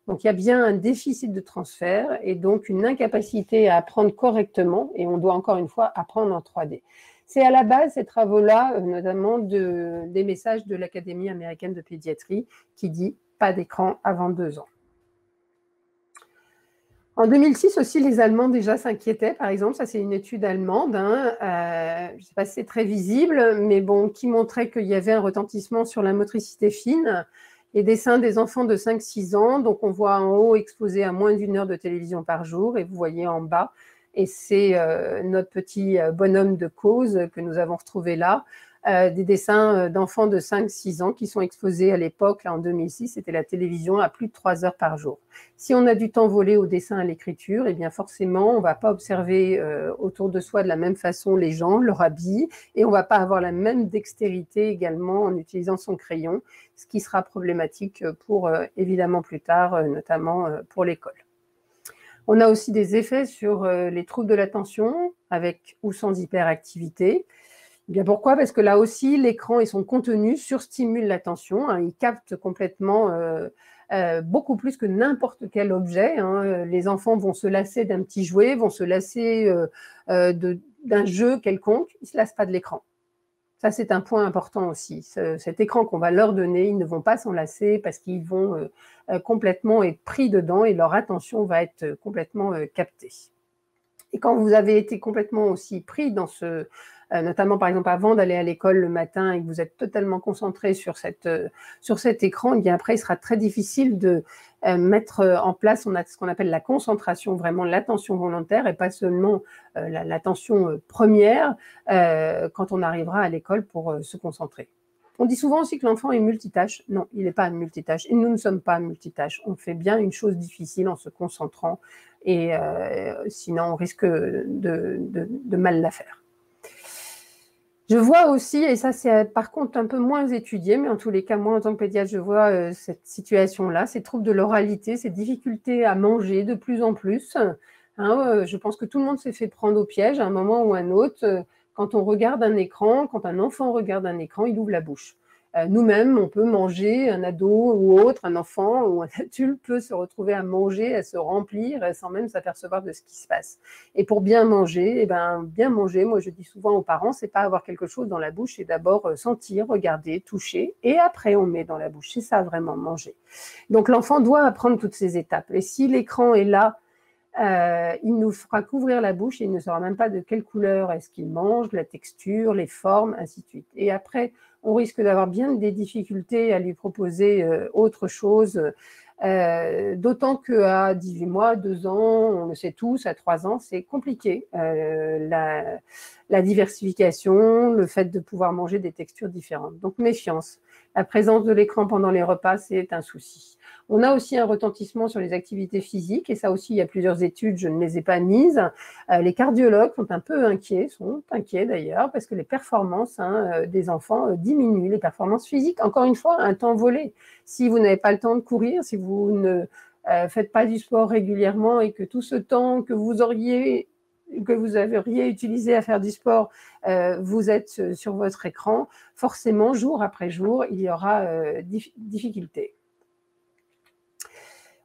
Donc, il y a bien un déficit de transfert et donc une incapacité à apprendre correctement, et on doit encore une fois apprendre en 3D. C'est à la base, ces travaux-là, notamment des messages de l'Académie américaine de pédiatrie qui dit « pas d'écran avant 2 ans ». En 2006 aussi, les Allemands déjà s'inquiétaient, par exemple, ça c'est une étude allemande, je ne sais pas si c'est très visible, mais bon, qui montrait qu'il y avait un retentissement sur la motricité fine. Les dessins des enfants de 5-6 ans, donc on voit en haut exposé à moins d'1 heure de télévision par jour, et vous voyez en bas, et c'est notre petit bonhomme de cause que nous avons retrouvé là, des dessins d'enfants de 5-6 ans qui sont exposés à l'époque, là en 2006, c'était la télévision à plus de 3 heures par jour. Si on a du temps volé au dessin, à l'écriture, eh bien forcément, on ne va pas observer autour de soi de la même façon les gens, leur habit, et on ne va pas avoir la même dextérité également en utilisant son crayon, ce qui sera problématique pour, évidemment, plus tard, notamment pour l'école. On a aussi des effets sur les troubles de l'attention, avec ou sans hyperactivité. Eh bien, pourquoi? Parce que là aussi, l'écran et son contenu surstimulent l'attention, hein, il capte complètement beaucoup plus que n'importe quel objet, hein. Les enfants vont se lasser d'un petit jouet, vont se lasser d'un jeu quelconque, ils ne se lassent pas de l'écran. Ça, c'est un point important aussi. Cet écran qu'on va leur donner, ils ne vont pas s'en lasser parce qu'ils vont complètement être pris dedans et leur attention va être complètement captée. Et quand vous avez été complètement aussi pris dans notamment par exemple avant d'aller à l'école le matin et que vous êtes totalement concentré sur cet écran, et bien après il sera très difficile de mettre en place ce qu'on appelle la concentration, vraiment l'attention volontaire et pas seulement l'attention première quand on arrivera à l'école pour se concentrer. On dit souvent aussi que l'enfant est multitâche. Non, il n'est pas multitâche. Et nous ne sommes pas multitâche. On fait bien une chose difficile en se concentrant et sinon on risque de mal la faire. Je vois aussi, et ça c'est par contre un peu moins étudié, mais en tous les cas, moi en tant que pédiatre, je vois cette situation-là, ces troubles de l'oralité, ces difficultés à manger de plus en plus. Hein, je pense que tout le monde s'est fait prendre au piège à un moment ou à un autre. Quand on regarde un écran, quand un enfant regarde un écran, il ouvre la bouche. Nous-mêmes, on peut manger, un ado ou autre, un enfant ou un adulte peut se retrouver à manger, à se remplir sans même s'apercevoir de ce qui se passe. Et pour bien manger, moi je dis souvent aux parents, c'est pas avoir quelque chose dans la bouche, c'est d'abord sentir, regarder, toucher, et après on met dans la bouche. C'est ça vraiment manger. Donc l'enfant doit apprendre toutes ces étapes. Et si l'écran est là, il nous fera couvrir la bouche et il ne saura même pas de quelle couleur est-ce qu'il mange, la texture, les formes, ainsi de suite. Et après, on risque d'avoir bien des difficultés à lui proposer autre chose, d'autant qu'à 18 mois, 2 ans, on le sait tous, à 3 ans, c'est compliqué. La diversification, le fait de pouvoir manger des textures différentes. Donc méfiance. La présence de l'écran pendant les repas, c'est un souci. On a aussi un retentissement sur les activités physiques, et ça aussi, il y a plusieurs études, je ne les ai pas mises. Les cardiologues sont un peu inquiets, d'ailleurs, parce que les performances des enfants diminuent, les performances physiques. Encore une fois, un temps volé. Si vous n'avez pas le temps de courir, si vous ne faites pas du sport régulièrement et que tout ce temps que vous auriez utilisé à faire du sport, vous êtes sur votre écran, forcément, jour après jour, il y aura difficulté.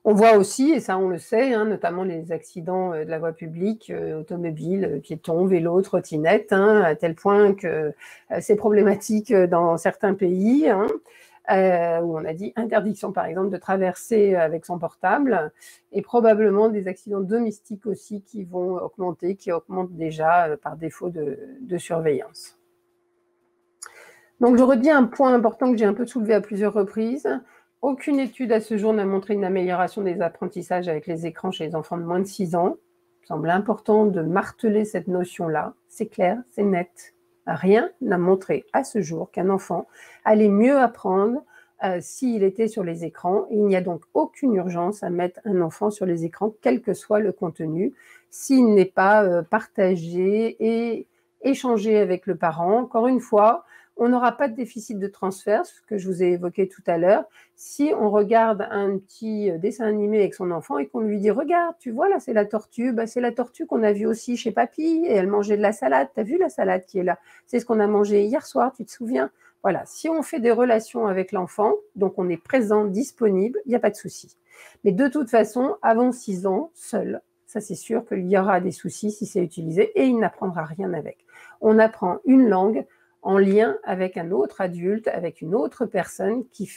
On voit aussi, et ça on le sait, notamment les accidents de la voie publique, automobiles, piétons, vélos, trottinettes, à tel point que c'est problématique dans certains pays, où on a dit interdiction par exemple de traverser avec son portable, et probablement des accidents domestiques aussi qui vont augmenter, qui augmentent déjà par défaut de surveillance. Donc je redis un point important que j'ai un peu soulevé à plusieurs reprises. Aucune étude à ce jour n'a montré une amélioration des apprentissages avec les écrans chez les enfants de moins de 6 ans. Il semble important de marteler cette notion-là. C'est clair, c'est net. Rien n'a montré à ce jour qu'un enfant allait mieux apprendre s'il était sur les écrans. Il n'y a donc aucune urgence à mettre un enfant sur les écrans, quel que soit le contenu, s'il n'est pas partagé et échangé avec le parent. Encore une fois, on n'aura pas de déficit de transfert, ce que je vous ai évoqué tout à l'heure, si on regarde un petit dessin animé avec son enfant et qu'on lui dit « Regarde, tu vois, là, c'est la tortue. C'est la tortue qu'on a vue aussi chez papy et elle mangeait de la salade. Tu as vu la salade qui est là? C'est ce qu'on a mangé hier soir, tu te souviens ?» Voilà, si on fait des relations avec l'enfant, donc on est présent, disponible, il n'y a pas de souci. Mais de toute façon, avant 6 ans, seul, ça c'est sûr qu'il y aura des soucis si c'est utilisé et il n'apprendra rien avec. On apprend une langue en lien avec un autre adulte, avec une autre personne qui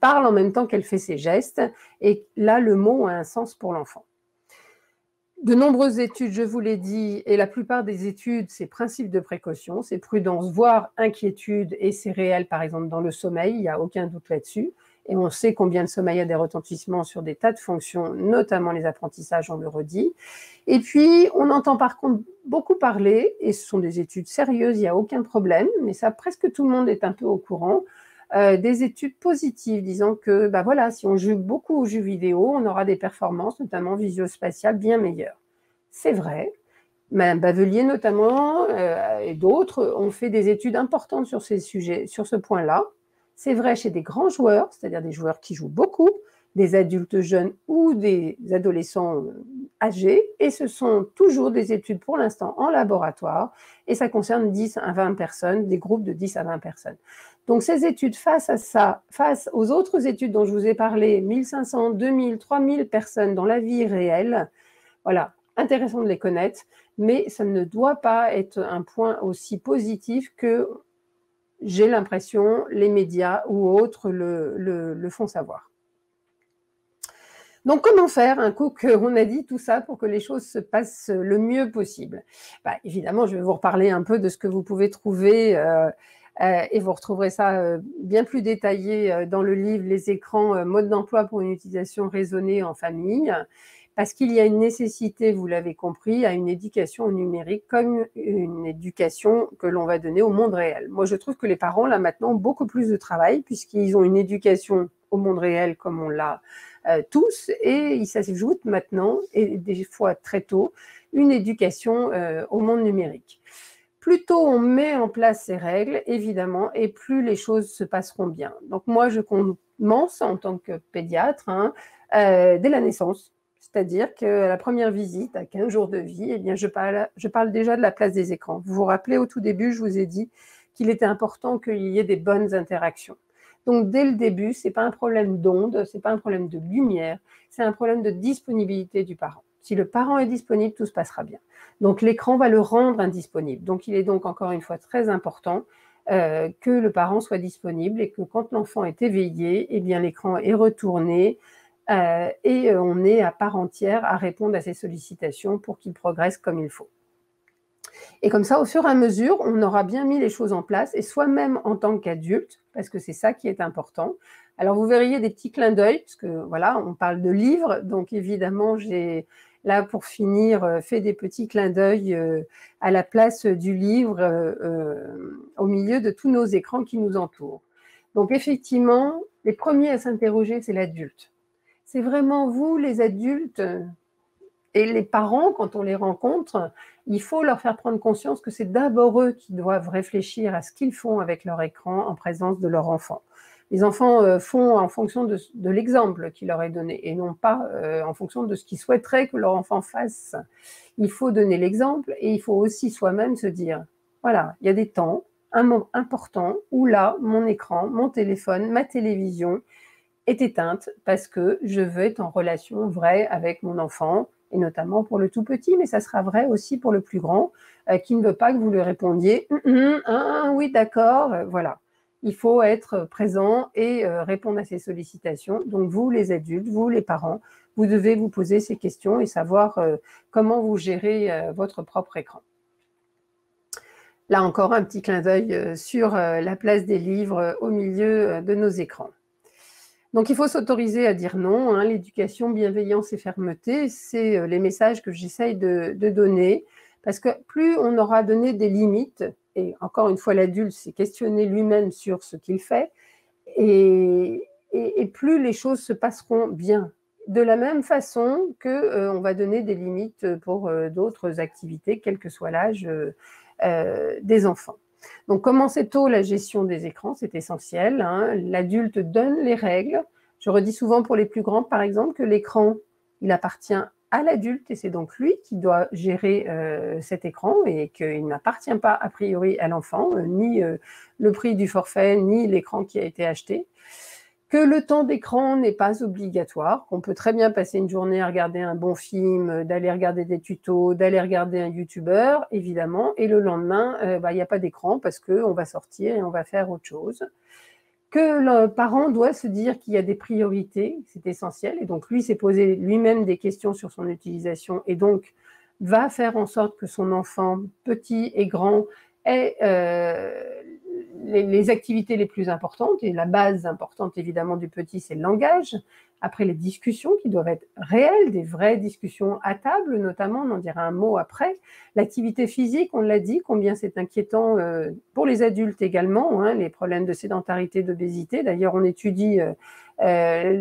parle en même temps qu'elle fait ses gestes. Et là, le mot a un sens pour l'enfant. De nombreuses études, je vous l'ai dit, et la plupart des études, c'est principe de précaution, c'est prudence, voire inquiétude, et c'est réel, par exemple, dans le sommeil, il n'y a aucun doute là-dessus. Et on sait combien le sommeil a des retentissements sur des tas de fonctions, notamment les apprentissages, on le redit. Et puis, on entend par contre beaucoup parler, et ce sont des études sérieuses, il n'y a aucun problème, mais ça, presque tout le monde est un peu au courant, des études positives disant que voilà, si on joue beaucoup aux jeux vidéo, on aura des performances, notamment visio-spatiales, bien meilleures. C'est vrai. Madame Bavelier notamment, et d'autres, ont fait des études importantes sur ces sujets, sur ce point-là. C'est vrai chez des grands joueurs, c'est-à-dire des joueurs qui jouent beaucoup, des adultes jeunes ou des adolescents âgés, et ce sont toujours des études pour l'instant en laboratoire, et ça concerne 10 à 20 personnes, des groupes de 10 à 20 personnes. Donc ces études, face à ça, face aux autres études dont je vous ai parlé, 1500, 2000, 3000 personnes dans la vie réelle, voilà, intéressant de les connaître, mais ça ne doit pas être un point aussi positif que, j'ai l'impression, les médias ou autres le font savoir. Donc, comment faire un coup qu'on a dit tout ça pour que les choses se passent le mieux possible? Évidemment, je vais vous reparler un peu de ce que vous pouvez trouver et vous retrouverez ça bien plus détaillé dans le livre « Les écrans, mode d'emploi pour une utilisation raisonnée en famille ». Parce qu'il y a une nécessité, vous l'avez compris, à une éducation au numérique comme une éducation que l'on va donner au monde réel. Moi, je trouve que les parents, là, maintenant, ont beaucoup plus de travail puisqu'ils ont une éducation au monde réel comme on l'a tous, et ils s'ajoutent maintenant, et des fois très tôt, une éducation au monde numérique. Plus tôt on met en place ces règles, évidemment, et plus les choses se passeront bien. Donc moi, je commence en tant que pédiatre dès la naissance. C'est-à-dire qu'à la première visite, à 15 jours de vie, eh bien, je parle déjà de la place des écrans. Vous vous rappelez, au tout début, je vous ai dit qu'il était important qu'il y ait des bonnes interactions. Donc, dès le début, ce n'est pas un problème d'onde, ce n'est pas un problème de lumière, c'est un problème de disponibilité du parent. Si le parent est disponible, tout se passera bien. Donc, l'écran va le rendre indisponible. Donc, il est donc encore une fois très important que le parent soit disponible et que quand l'enfant est éveillé, eh bien, l'écran est retourné, et on est à part entière à répondre à ces sollicitations pour qu'il progresse comme il faut. Et comme ça, au fur et à mesure, on aura bien mis les choses en place, et soi-même en tant qu'adulte, parce que c'est ça qui est important. Alors vous verriez des petits clins d'œil, parce que voilà, on parle de livres, donc évidemment, j'ai là pour finir fait des petits clins d'œil à la place du livre au milieu de tous nos écrans qui nous entourent. Donc effectivement, les premiers à s'interroger, c'est l'adulte. C'est vraiment vous, les adultes, et les parents, quand on les rencontre, il faut leur faire prendre conscience que c'est d'abord eux qui doivent réfléchir à ce qu'ils font avec leur écran en présence de leur enfant. Les enfants font en fonction de l'exemple qui leur est donné et non pas en fonction de ce qu'ils souhaiteraient que leur enfant fasse. Il faut donner l'exemple, et il faut aussi soi-même se dire, voilà, il y a des temps, un moment important où là, mon écran, mon téléphone, ma télévision est éteinte parce que je veux être en relation vraie avec mon enfant, et notamment pour le tout petit, mais ça sera vrai aussi pour le plus grand, qui ne veut pas que vous lui répondiez oui, d'accord, voilà. Il faut être présent et répondre à ces sollicitations. Donc vous, les adultes, vous, les parents, vous devez vous poser ces questions et savoir comment vous gérez votre propre écran. Là encore, un petit clin d'œil sur la place des livres au milieu de nos écrans. Donc, il faut s'autoriser à dire non. L'éducation, bienveillance et fermeté, c'est les messages que j'essaye de donner, parce que plus on aura donné des limites, et encore une fois, l'adulte s'est questionné lui-même sur ce qu'il fait, et plus les choses se passeront bien. De la même façon qu'on va donner des limites pour d'autres activités, quel que soit l'âge des enfants. Donc, commencer tôt la gestion des écrans, c'est essentiel. L'adulte donne les règles. Je redis souvent pour les plus grands, par exemple, que l'écran, il appartient à l'adulte, et c'est donc lui qui doit gérer cet écran, et qu'il n'appartient pas a priori à l'enfant, ni le prix du forfait, ni l'écran qui a été acheté. Que le temps d'écran n'est pas obligatoire, qu'on peut très bien passer une journée à regarder un bon film, d'aller regarder des tutos, d'aller regarder un youtubeur, évidemment, et le lendemain, il n'y a pas d'écran parce qu'on va sortir et on va faire autre chose. Que le parent doit se dire qu'il y a des priorités, c'est essentiel, et donc lui s'est posé lui-même des questions sur son utilisation, et donc va faire en sorte que son enfant, petit et grand, ait les activités les plus importantes, et la base importante évidemment du petit, c'est le langage. Après, les discussions qui doivent être réelles, des vraies discussions à table notamment, on en dira un mot après. L'activité physique, on l'a dit, combien c'est inquiétant pour les adultes également, les problèmes de sédentarité, d'obésité. D'ailleurs, on étudie,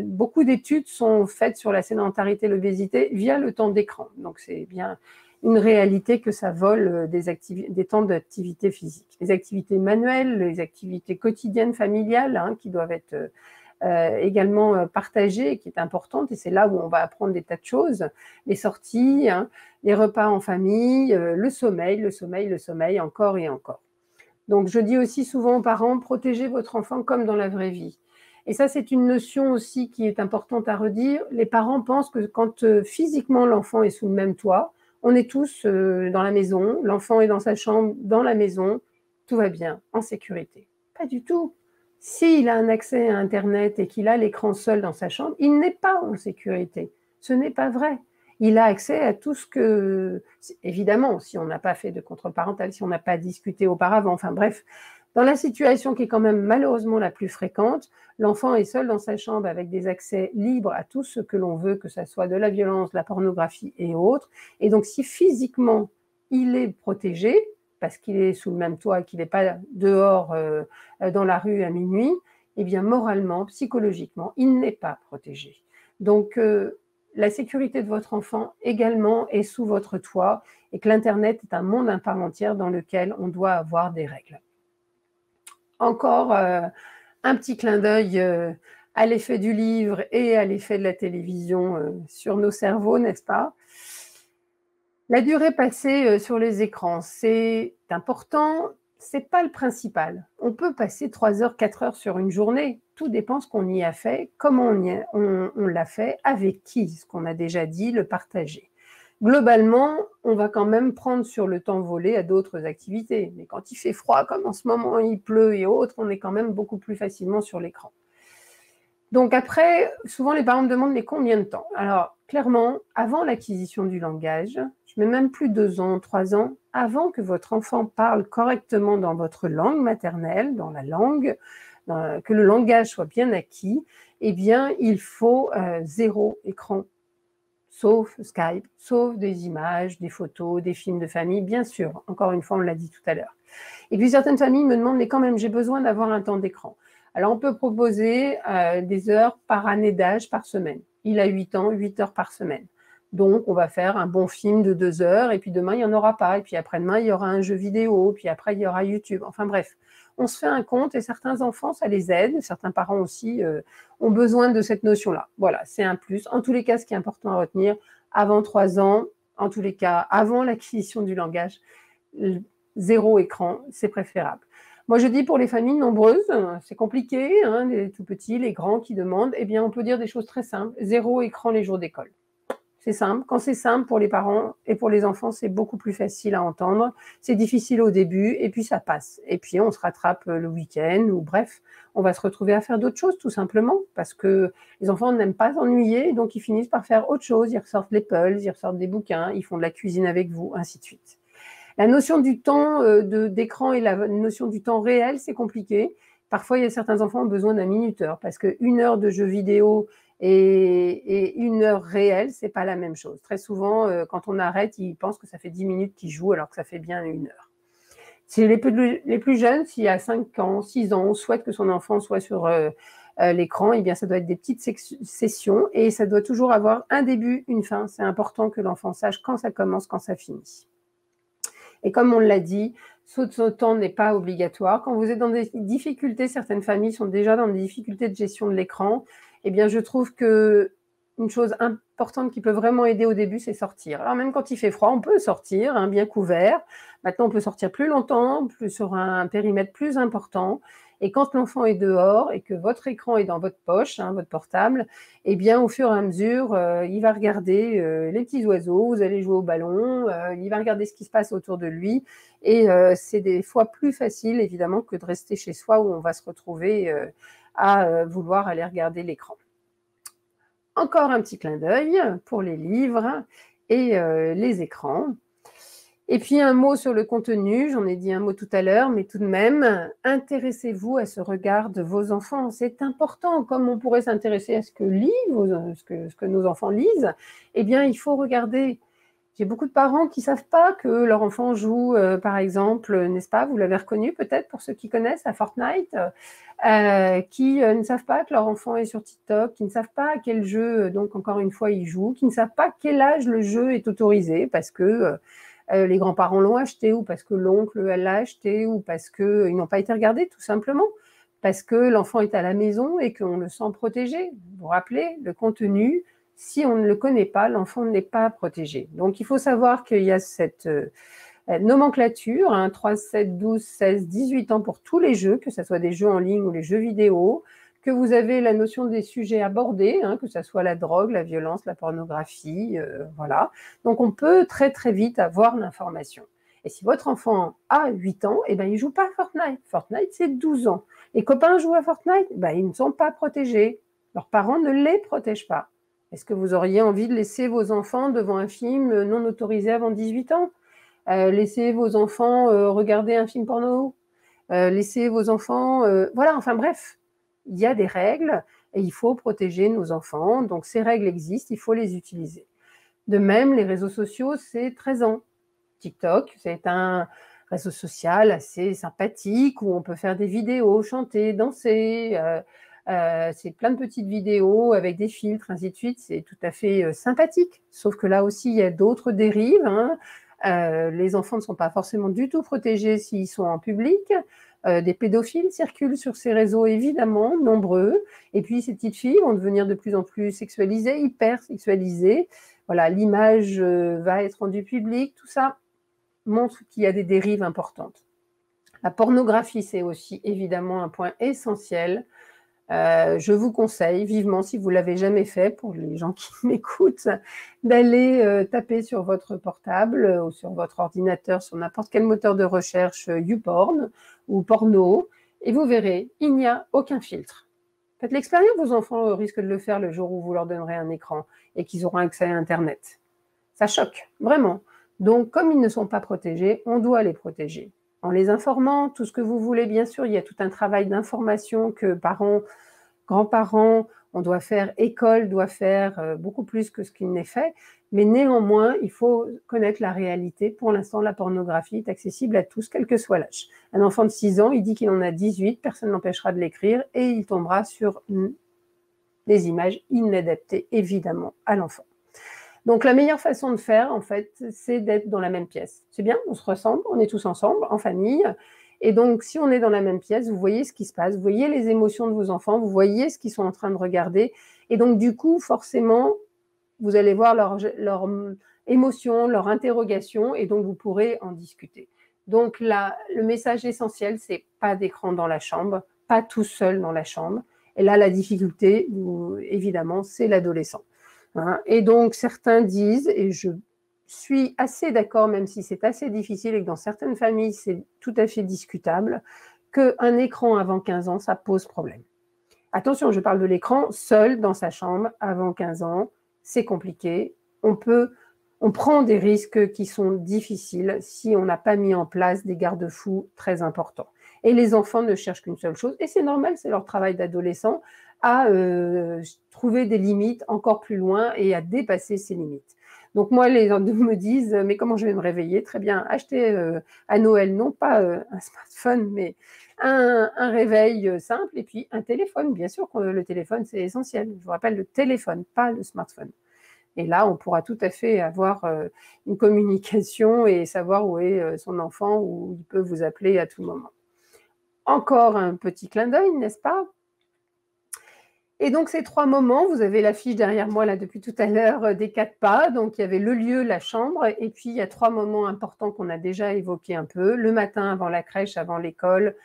beaucoup d'études sont faites sur la sédentarité et l'obésité via le temps d'écran. Donc c'est bien une réalité que ça vole des temps d'activité physique. Les activités manuelles, les activités quotidiennes familiales qui doivent être également partagée, qui est importante, et c'est là où on va apprendre des tas de choses, les sorties, hein, les repas en famille, le sommeil, le sommeil, le sommeil, encore et encore. Donc, je dis aussi souvent aux parents, protégez votre enfant comme dans la vraie vie. Et ça, c'est une notion aussi qui est importante à redire. Les parents pensent que quand physiquement l'enfant est sous le même toit, on est tous dans la maison, l'enfant est dans sa chambre, dans la maison, tout va bien, en sécurité. Pas du tout. S'il a un accès à Internet et qu'il a l'écran seul dans sa chambre, il n'est pas en sécurité. Ce n'est pas vrai. Il a accès à tout ce que... Évidemment, si on n'a pas fait de contrôle parental, si on n'a pas discuté auparavant, enfin bref, dans la situation qui est quand même malheureusement la plus fréquente, l'enfant est seul dans sa chambre avec des accès libres à tout ce que l'on veut, que ce soit de la violence, de la pornographie et autres. Et donc, si physiquement, il est protégé, parce qu'il est sous le même toit et qu'il n'est pas dehors dans la rue à minuit, eh bien, moralement, psychologiquement, il n'est pas protégé. Donc, la sécurité de votre enfant également est sous votre toit et que l'Internet est un monde à part entière dans lequel on doit avoir des règles. Encore un petit clin d'œil à l'effet du livre et à l'effet de la télévision sur nos cerveaux, n'est-ce pas? La durée passée sur les écrans, c'est important, c'est pas le principal. On peut passer 3 heures, 4 heures sur une journée, tout dépend ce qu'on y a fait, comment on l'a fait, avec qui, ce qu'on a déjà dit, le partager. Globalement, on va quand même prendre sur le temps volé à d'autres activités. Mais quand il fait froid, comme en ce moment il pleut et autres, on est quand même beaucoup plus facilement sur l'écran. Donc après, souvent les parents me demandent mais combien de temps? Alors clairement, avant l'acquisition du langage, je mets même plus 2 ans, 3 ans, avant que votre enfant parle correctement dans votre langue maternelle, dans la langue, que le langage soit bien acquis, eh bien il faut 0 écran. Sauf Skype, sauf des images, des photos, des films de famille, bien sûr. Encore une fois, on l'a dit tout à l'heure. Et puis certaines familles me demandent, mais quand même, j'ai besoin d'avoir un temps d'écran. Alors on peut proposer des heures par année d'âge par semaine. Il a 8 ans, 8 heures par semaine. Donc on va faire un bon film de 2 heures, et puis demain, il n'y en aura pas. Et puis après-demain, il y aura un jeu vidéo, puis après, il y aura YouTube. Enfin bref, on se fait un compte et certains enfants, ça les aide. Certains parents aussi ont besoin de cette notion-là. Voilà, c'est un plus. En tous les cas, ce qui est important à retenir, avant 3 ans, en tous les cas, avant l'acquisition du langage, 0 écran, c'est préférable. Moi, je dis pour les familles nombreuses, c'est compliqué, hein, les tout petits, les grands qui demandent, eh bien, on peut dire des choses très simples. 0 écran les jours d'école. C'est simple. Quand c'est simple pour les parents et pour les enfants, c'est beaucoup plus facile à entendre. C'est difficile au début et puis ça passe. Et puis on se rattrape le week-end ou bref, on va se retrouver à faire d'autres choses tout simplement parce que les enfants n'aiment pas s'ennuyer, donc ils finissent par faire autre chose. Ils ressortent les puzzles, ils ressortent des bouquins, ils font de la cuisine avec vous, ainsi de suite. La notion du temps d'écran et la notion du temps réel, c'est compliqué. Parfois, il y a certains enfants qui ont besoin d'un minuteur parce qu'une heure de jeu vidéo et une heure réelle, c'est pas la même chose. Très souvent, quand on arrête, ils pensent que ça fait 10 minutes qu'ils jouent alors que ça fait bien une heure. Si les plus jeunes, s'il y a 5 ans, 6 ans, on souhaite que son enfant soit sur l'écran, eh bien ça doit être des petites sessions et ça doit toujours avoir un début, une fin. C'est important que l'enfant sache quand ça commence, quand ça finit. Et comme on l'a dit, ce temps n'est pas obligatoire. Quand vous êtes dans des difficultés, certaines familles sont déjà dans des difficultés de gestion de l'écran, eh bien je trouve que une chose importante qui peut vraiment aider au début, c'est sortir. Alors même quand il fait froid, on peut sortir, hein, bien couvert. Maintenant, on peut sortir plus longtemps, sur un périmètre plus important. Et quand l'enfant est dehors et que votre écran est dans votre poche, hein, votre portable, eh bien, au fur et à mesure, il va regarder les petits oiseaux, vous allez jouer au ballon, il va regarder ce qui se passe autour de lui. Et c'est des fois plus facile, évidemment, que de rester chez soi où on va se retrouver à vouloir aller regarder l'écran. Encore un petit clin d'œil pour les livres et les écrans. Et puis un mot sur le contenu, j'en ai dit un mot tout à l'heure, mais tout de même, intéressez-vous à ce regard de vos enfants. C'est important, comme on pourrait s'intéresser à ce que nos enfants lisent, eh bien il faut regarder. J'ai beaucoup de parents qui ne savent pas que leur enfant joue, par exemple, n'est-ce pas, vous l'avez reconnu peut-être pour ceux qui connaissent, à Fortnite, qui ne savent pas que leur enfant est sur TikTok, qui ne savent pas à quel jeu, donc encore une fois, ils jouent, qui ne savent pas quel âge le jeu est autorisé, parce que les grands-parents l'ont acheté, ou parce que l'oncle l'a acheté, ou parce qu'ils n'ont pas été regardés, tout simplement. parce que l'enfant est à la maison et qu'on le sent protégé. Vous vous rappelez, le contenu, si on ne le connaît pas, l'enfant n'est pas protégé. Donc, il faut savoir qu'il y a cette nomenclature, 3, 7, 12, 16, 18 ans pour tous les jeux, que ce soit des jeux en ligne ou les jeux vidéo, que vous avez la notion des sujets abordés, que ce soit la drogue, la violence, la pornographie, voilà. Donc, on peut très, très vite avoir l'information. Et si votre enfant a 8 ans, il ne joue pas à Fortnite. Fortnite, c'est 12 ans. Les copains jouent à Fortnite, ils ne sont pas protégés. Leurs parents ne les protègent pas. Est-ce que vous auriez envie de laisser vos enfants devant un film non autorisé avant 18 ans? Laissez vos enfants regarder un film porno? Laissez vos enfants... voilà, enfin bref, il y a des règles et il faut protéger nos enfants. Donc ces règles existent, il faut les utiliser. De même, les réseaux sociaux, c'est 13 ans. TikTok, c'est un réseau social assez sympathique où on peut faire des vidéos, chanter, danser. C'est plein de petites vidéos avec des filtres, ainsi de suite. C'est tout à fait sympathique. Sauf que là aussi, il y a d'autres dérives. Les enfants ne sont pas forcément du tout protégés s'ils sont en public. Des pédophiles circulent sur ces réseaux, évidemment, nombreux. Et puis, ces petites filles vont devenir de plus en plus sexualisées, hyper sexualisées. Voilà, l'image va être rendue publique, tout ça montre qu'il y a des dérives importantes. La pornographie, c'est aussi évidemment un point essentiel. Je vous conseille vivement, si vous ne l'avez jamais fait, pour les gens qui m'écoutent, d'aller taper sur votre portable ou sur votre ordinateur, sur n'importe quel moteur de recherche YouPorn ou porno, et vous verrez, il n'y a aucun filtre. Faites l'expérience, vos enfants risquent de le faire le jour où vous leur donnerez un écran et qu'ils auront accès à Internet. Ça choque, vraiment. Donc, comme ils ne sont pas protégés, on doit les protéger. En les informant, tout ce que vous voulez, bien sûr, il y a tout un travail d'information que parents, grands-parents, on doit faire, école doit faire beaucoup plus que ce qu'il n'est fait. Mais néanmoins, il faut connaître la réalité. Pour l'instant, la pornographie est accessible à tous, quel que soit l'âge. Un enfant de 6 ans, il dit qu'il en a 18, personne n'empêchera de l'écrire et il tombera sur des images inadaptées, évidemment, à l'enfant. Donc, la meilleure façon de faire, en fait, c'est d'être dans la même pièce. C'est bien, on se ressemble, on est tous ensemble, en famille. Et donc, si on est dans la même pièce, vous voyez ce qui se passe, vous voyez les émotions de vos enfants, vous voyez ce qu'ils sont en train de regarder. Et donc, du coup, forcément, vous allez voir leurs émotions, leurs interrogations, et donc vous pourrez en discuter. Donc, là, le message essentiel, c'est pas d'écran dans la chambre, pas tout seul dans la chambre. Et là, la difficulté, évidemment, c'est l'adolescent. Et donc, certains disent, et je suis assez d'accord, même si c'est assez difficile et que dans certaines familles, c'est tout à fait discutable, qu'un écran avant 15 ans, ça pose problème. Attention, je parle de l'écran seul dans sa chambre avant 15 ans, c'est compliqué. On prend des risques qui sont difficiles si on n'a pas mis en place des garde-fous très importants. Et les enfants ne cherchent qu'une seule chose, et c'est normal, c'est leur travail d'adolescent, à trouver des limites encore plus loin et à dépasser ces limites. Donc moi, les gens me disent, mais comment je vais me réveiller? Très bien, achetez à Noël, non pas un smartphone, mais un réveil simple et puis un téléphone. Bien sûr que le téléphone, c'est essentiel. Je vous rappelle, le téléphone, pas le smartphone. Et là, on pourra tout à fait avoir une communication et savoir où est son enfant, où il peut vous appeler à tout moment. Encore un petit clin d'œil, n'est-ce pas? Et donc, ces 3 moments, vous avez l'affiche derrière moi, là, depuis tout à l'heure, des 4 pas. Donc, il y avait le lieu, la chambre, et puis il y a 3 moments importants qu'on a déjà évoqués un peu. Le matin, avant la crèche, avant l'école,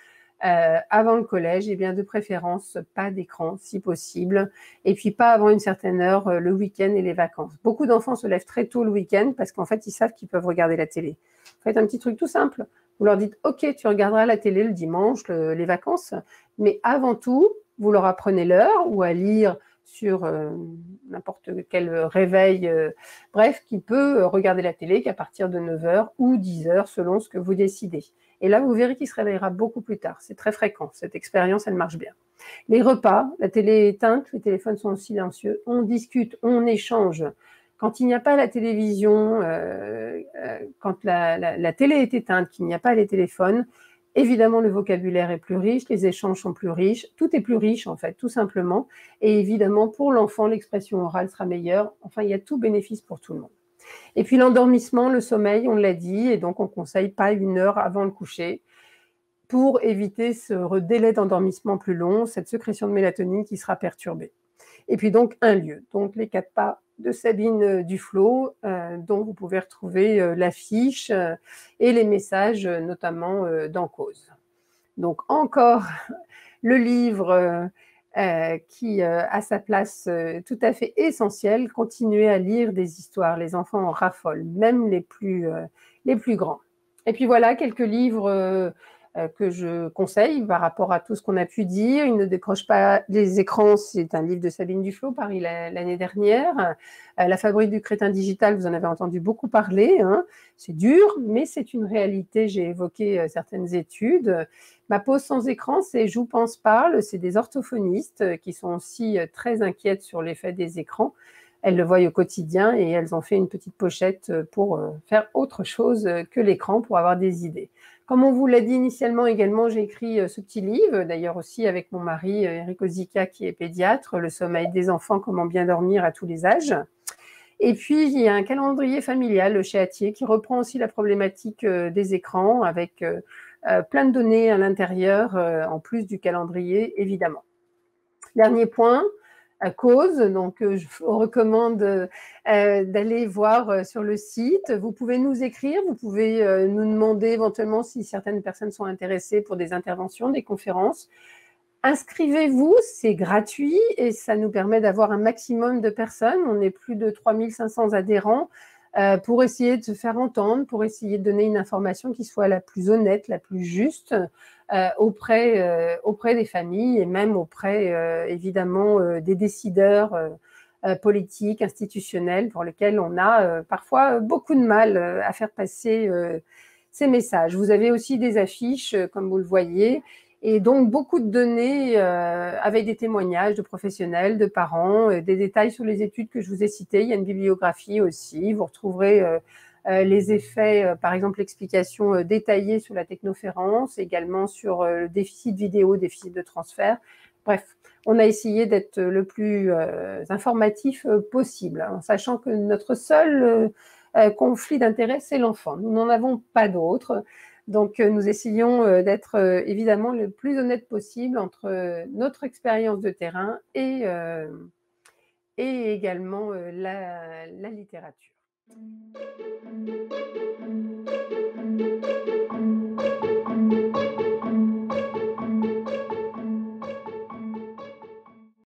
avant le collège, et bien de préférence, pas d'écran, si possible. Et puis, pas avant une certaine heure, le week-end et les vacances. Beaucoup d'enfants se lèvent très tôt le week-end parce qu'en fait, ils savent qu'ils peuvent regarder la télé. Faites un petit truc tout simple. Vous leur dites, OK, tu regarderas la télé le dimanche, les vacances, mais avant tout, vous leur apprenez l'heure ou à lire sur n'importe quel réveil, bref, qui peut regarder la télé qu'à partir de 9h ou 10h, selon ce que vous décidez. Et là, vous verrez qu'il se réveillera beaucoup plus tard. C'est très fréquent. Cette expérience, elle marche bien. Les repas, la télé est éteinte, les téléphones sont silencieux, on discute, on échange. Quand il n'y a pas la télévision, quand la télé est éteinte, qu'il n'y a pas les téléphones, évidemment, le vocabulaire est plus riche, les échanges sont plus riches, tout est plus riche en fait, tout simplement. Et évidemment, pour l'enfant, l'expression orale sera meilleure. Enfin, il y a tout bénéfice pour tout le monde. Et puis l'endormissement, le sommeil, on l'a dit, et donc on ne conseille pas 1 heure avant le coucher. pour éviter ce délai d'endormissement plus long, cette sécrétion de mélatonine qui sera perturbée. Et puis donc un lieu, donc les 4 pas de Sabine Duflot, dont vous pouvez retrouver l'affiche et les messages, notamment dans Cause. Donc encore le livre qui a sa place tout à fait essentielle. Continuez à lire des histoires, les enfants en raffolent, même les plus grands. Et puis voilà, quelques livres que je conseille par rapport à tout ce qu'on a pu dire. Il ne décroche pas les écrans, c'est un livre de Sabine Duflot, paru l'année dernière. La fabrique du crétin digital, vous en avez entendu beaucoup parler, hein. C'est dur, mais c'est une réalité. J'ai évoqué certaines études. Ma pause sans écran, c'est Joue, pense, parle. C'est des orthophonistes qui sont aussi très inquiètes sur l'effet des écrans. Elles le voient au quotidien et elles ont fait une petite pochette pour faire autre chose que l'écran, pour avoir des idées. Comme on vous l'a dit initialement également, j'ai écrit ce petit livre, d'ailleurs aussi avec mon mari Eric Ozica qui est pédiatre, Le sommeil des enfants, comment bien dormir à tous les âges. Et puis, il y a un calendrier familial chez Hatier qui reprend aussi la problématique des écrans avec plein de données à l'intérieur, en plus du calendrier, évidemment. Dernier point, Cause, donc je vous recommande d'aller voir sur le site. Vous pouvez nous écrire, vous pouvez nous demander éventuellement si certaines personnes sont intéressées pour des interventions, des conférences. Inscrivez-vous, c'est gratuit et ça nous permet d'avoir un maximum de personnes. On est plus de 3500 adhérents pour essayer de se faire entendre, pour essayer de donner une information qui soit la plus honnête, la plus juste auprès des familles et même auprès évidemment des décideurs politiques, institutionnels, pour lesquels on a parfois beaucoup de mal à faire passer ces messages. Vous avez aussi des affiches, comme vous le voyez, et donc beaucoup de données avec des témoignages de professionnels, de parents, des détails sur les études que je vous ai citées. Il y a une bibliographie aussi. Vous retrouverez les effets, par exemple l'explication détaillée sur la technoférence, également sur le déficit vidéo, déficit de transfert. Bref, on a essayé d'être le plus informatif possible, en sachant que notre seul conflit d'intérêt, c'est l'enfant. Nous n'en avons pas d'autre. Donc, nous essayons d'être évidemment le plus honnête possible entre notre expérience de terrain et également la littérature.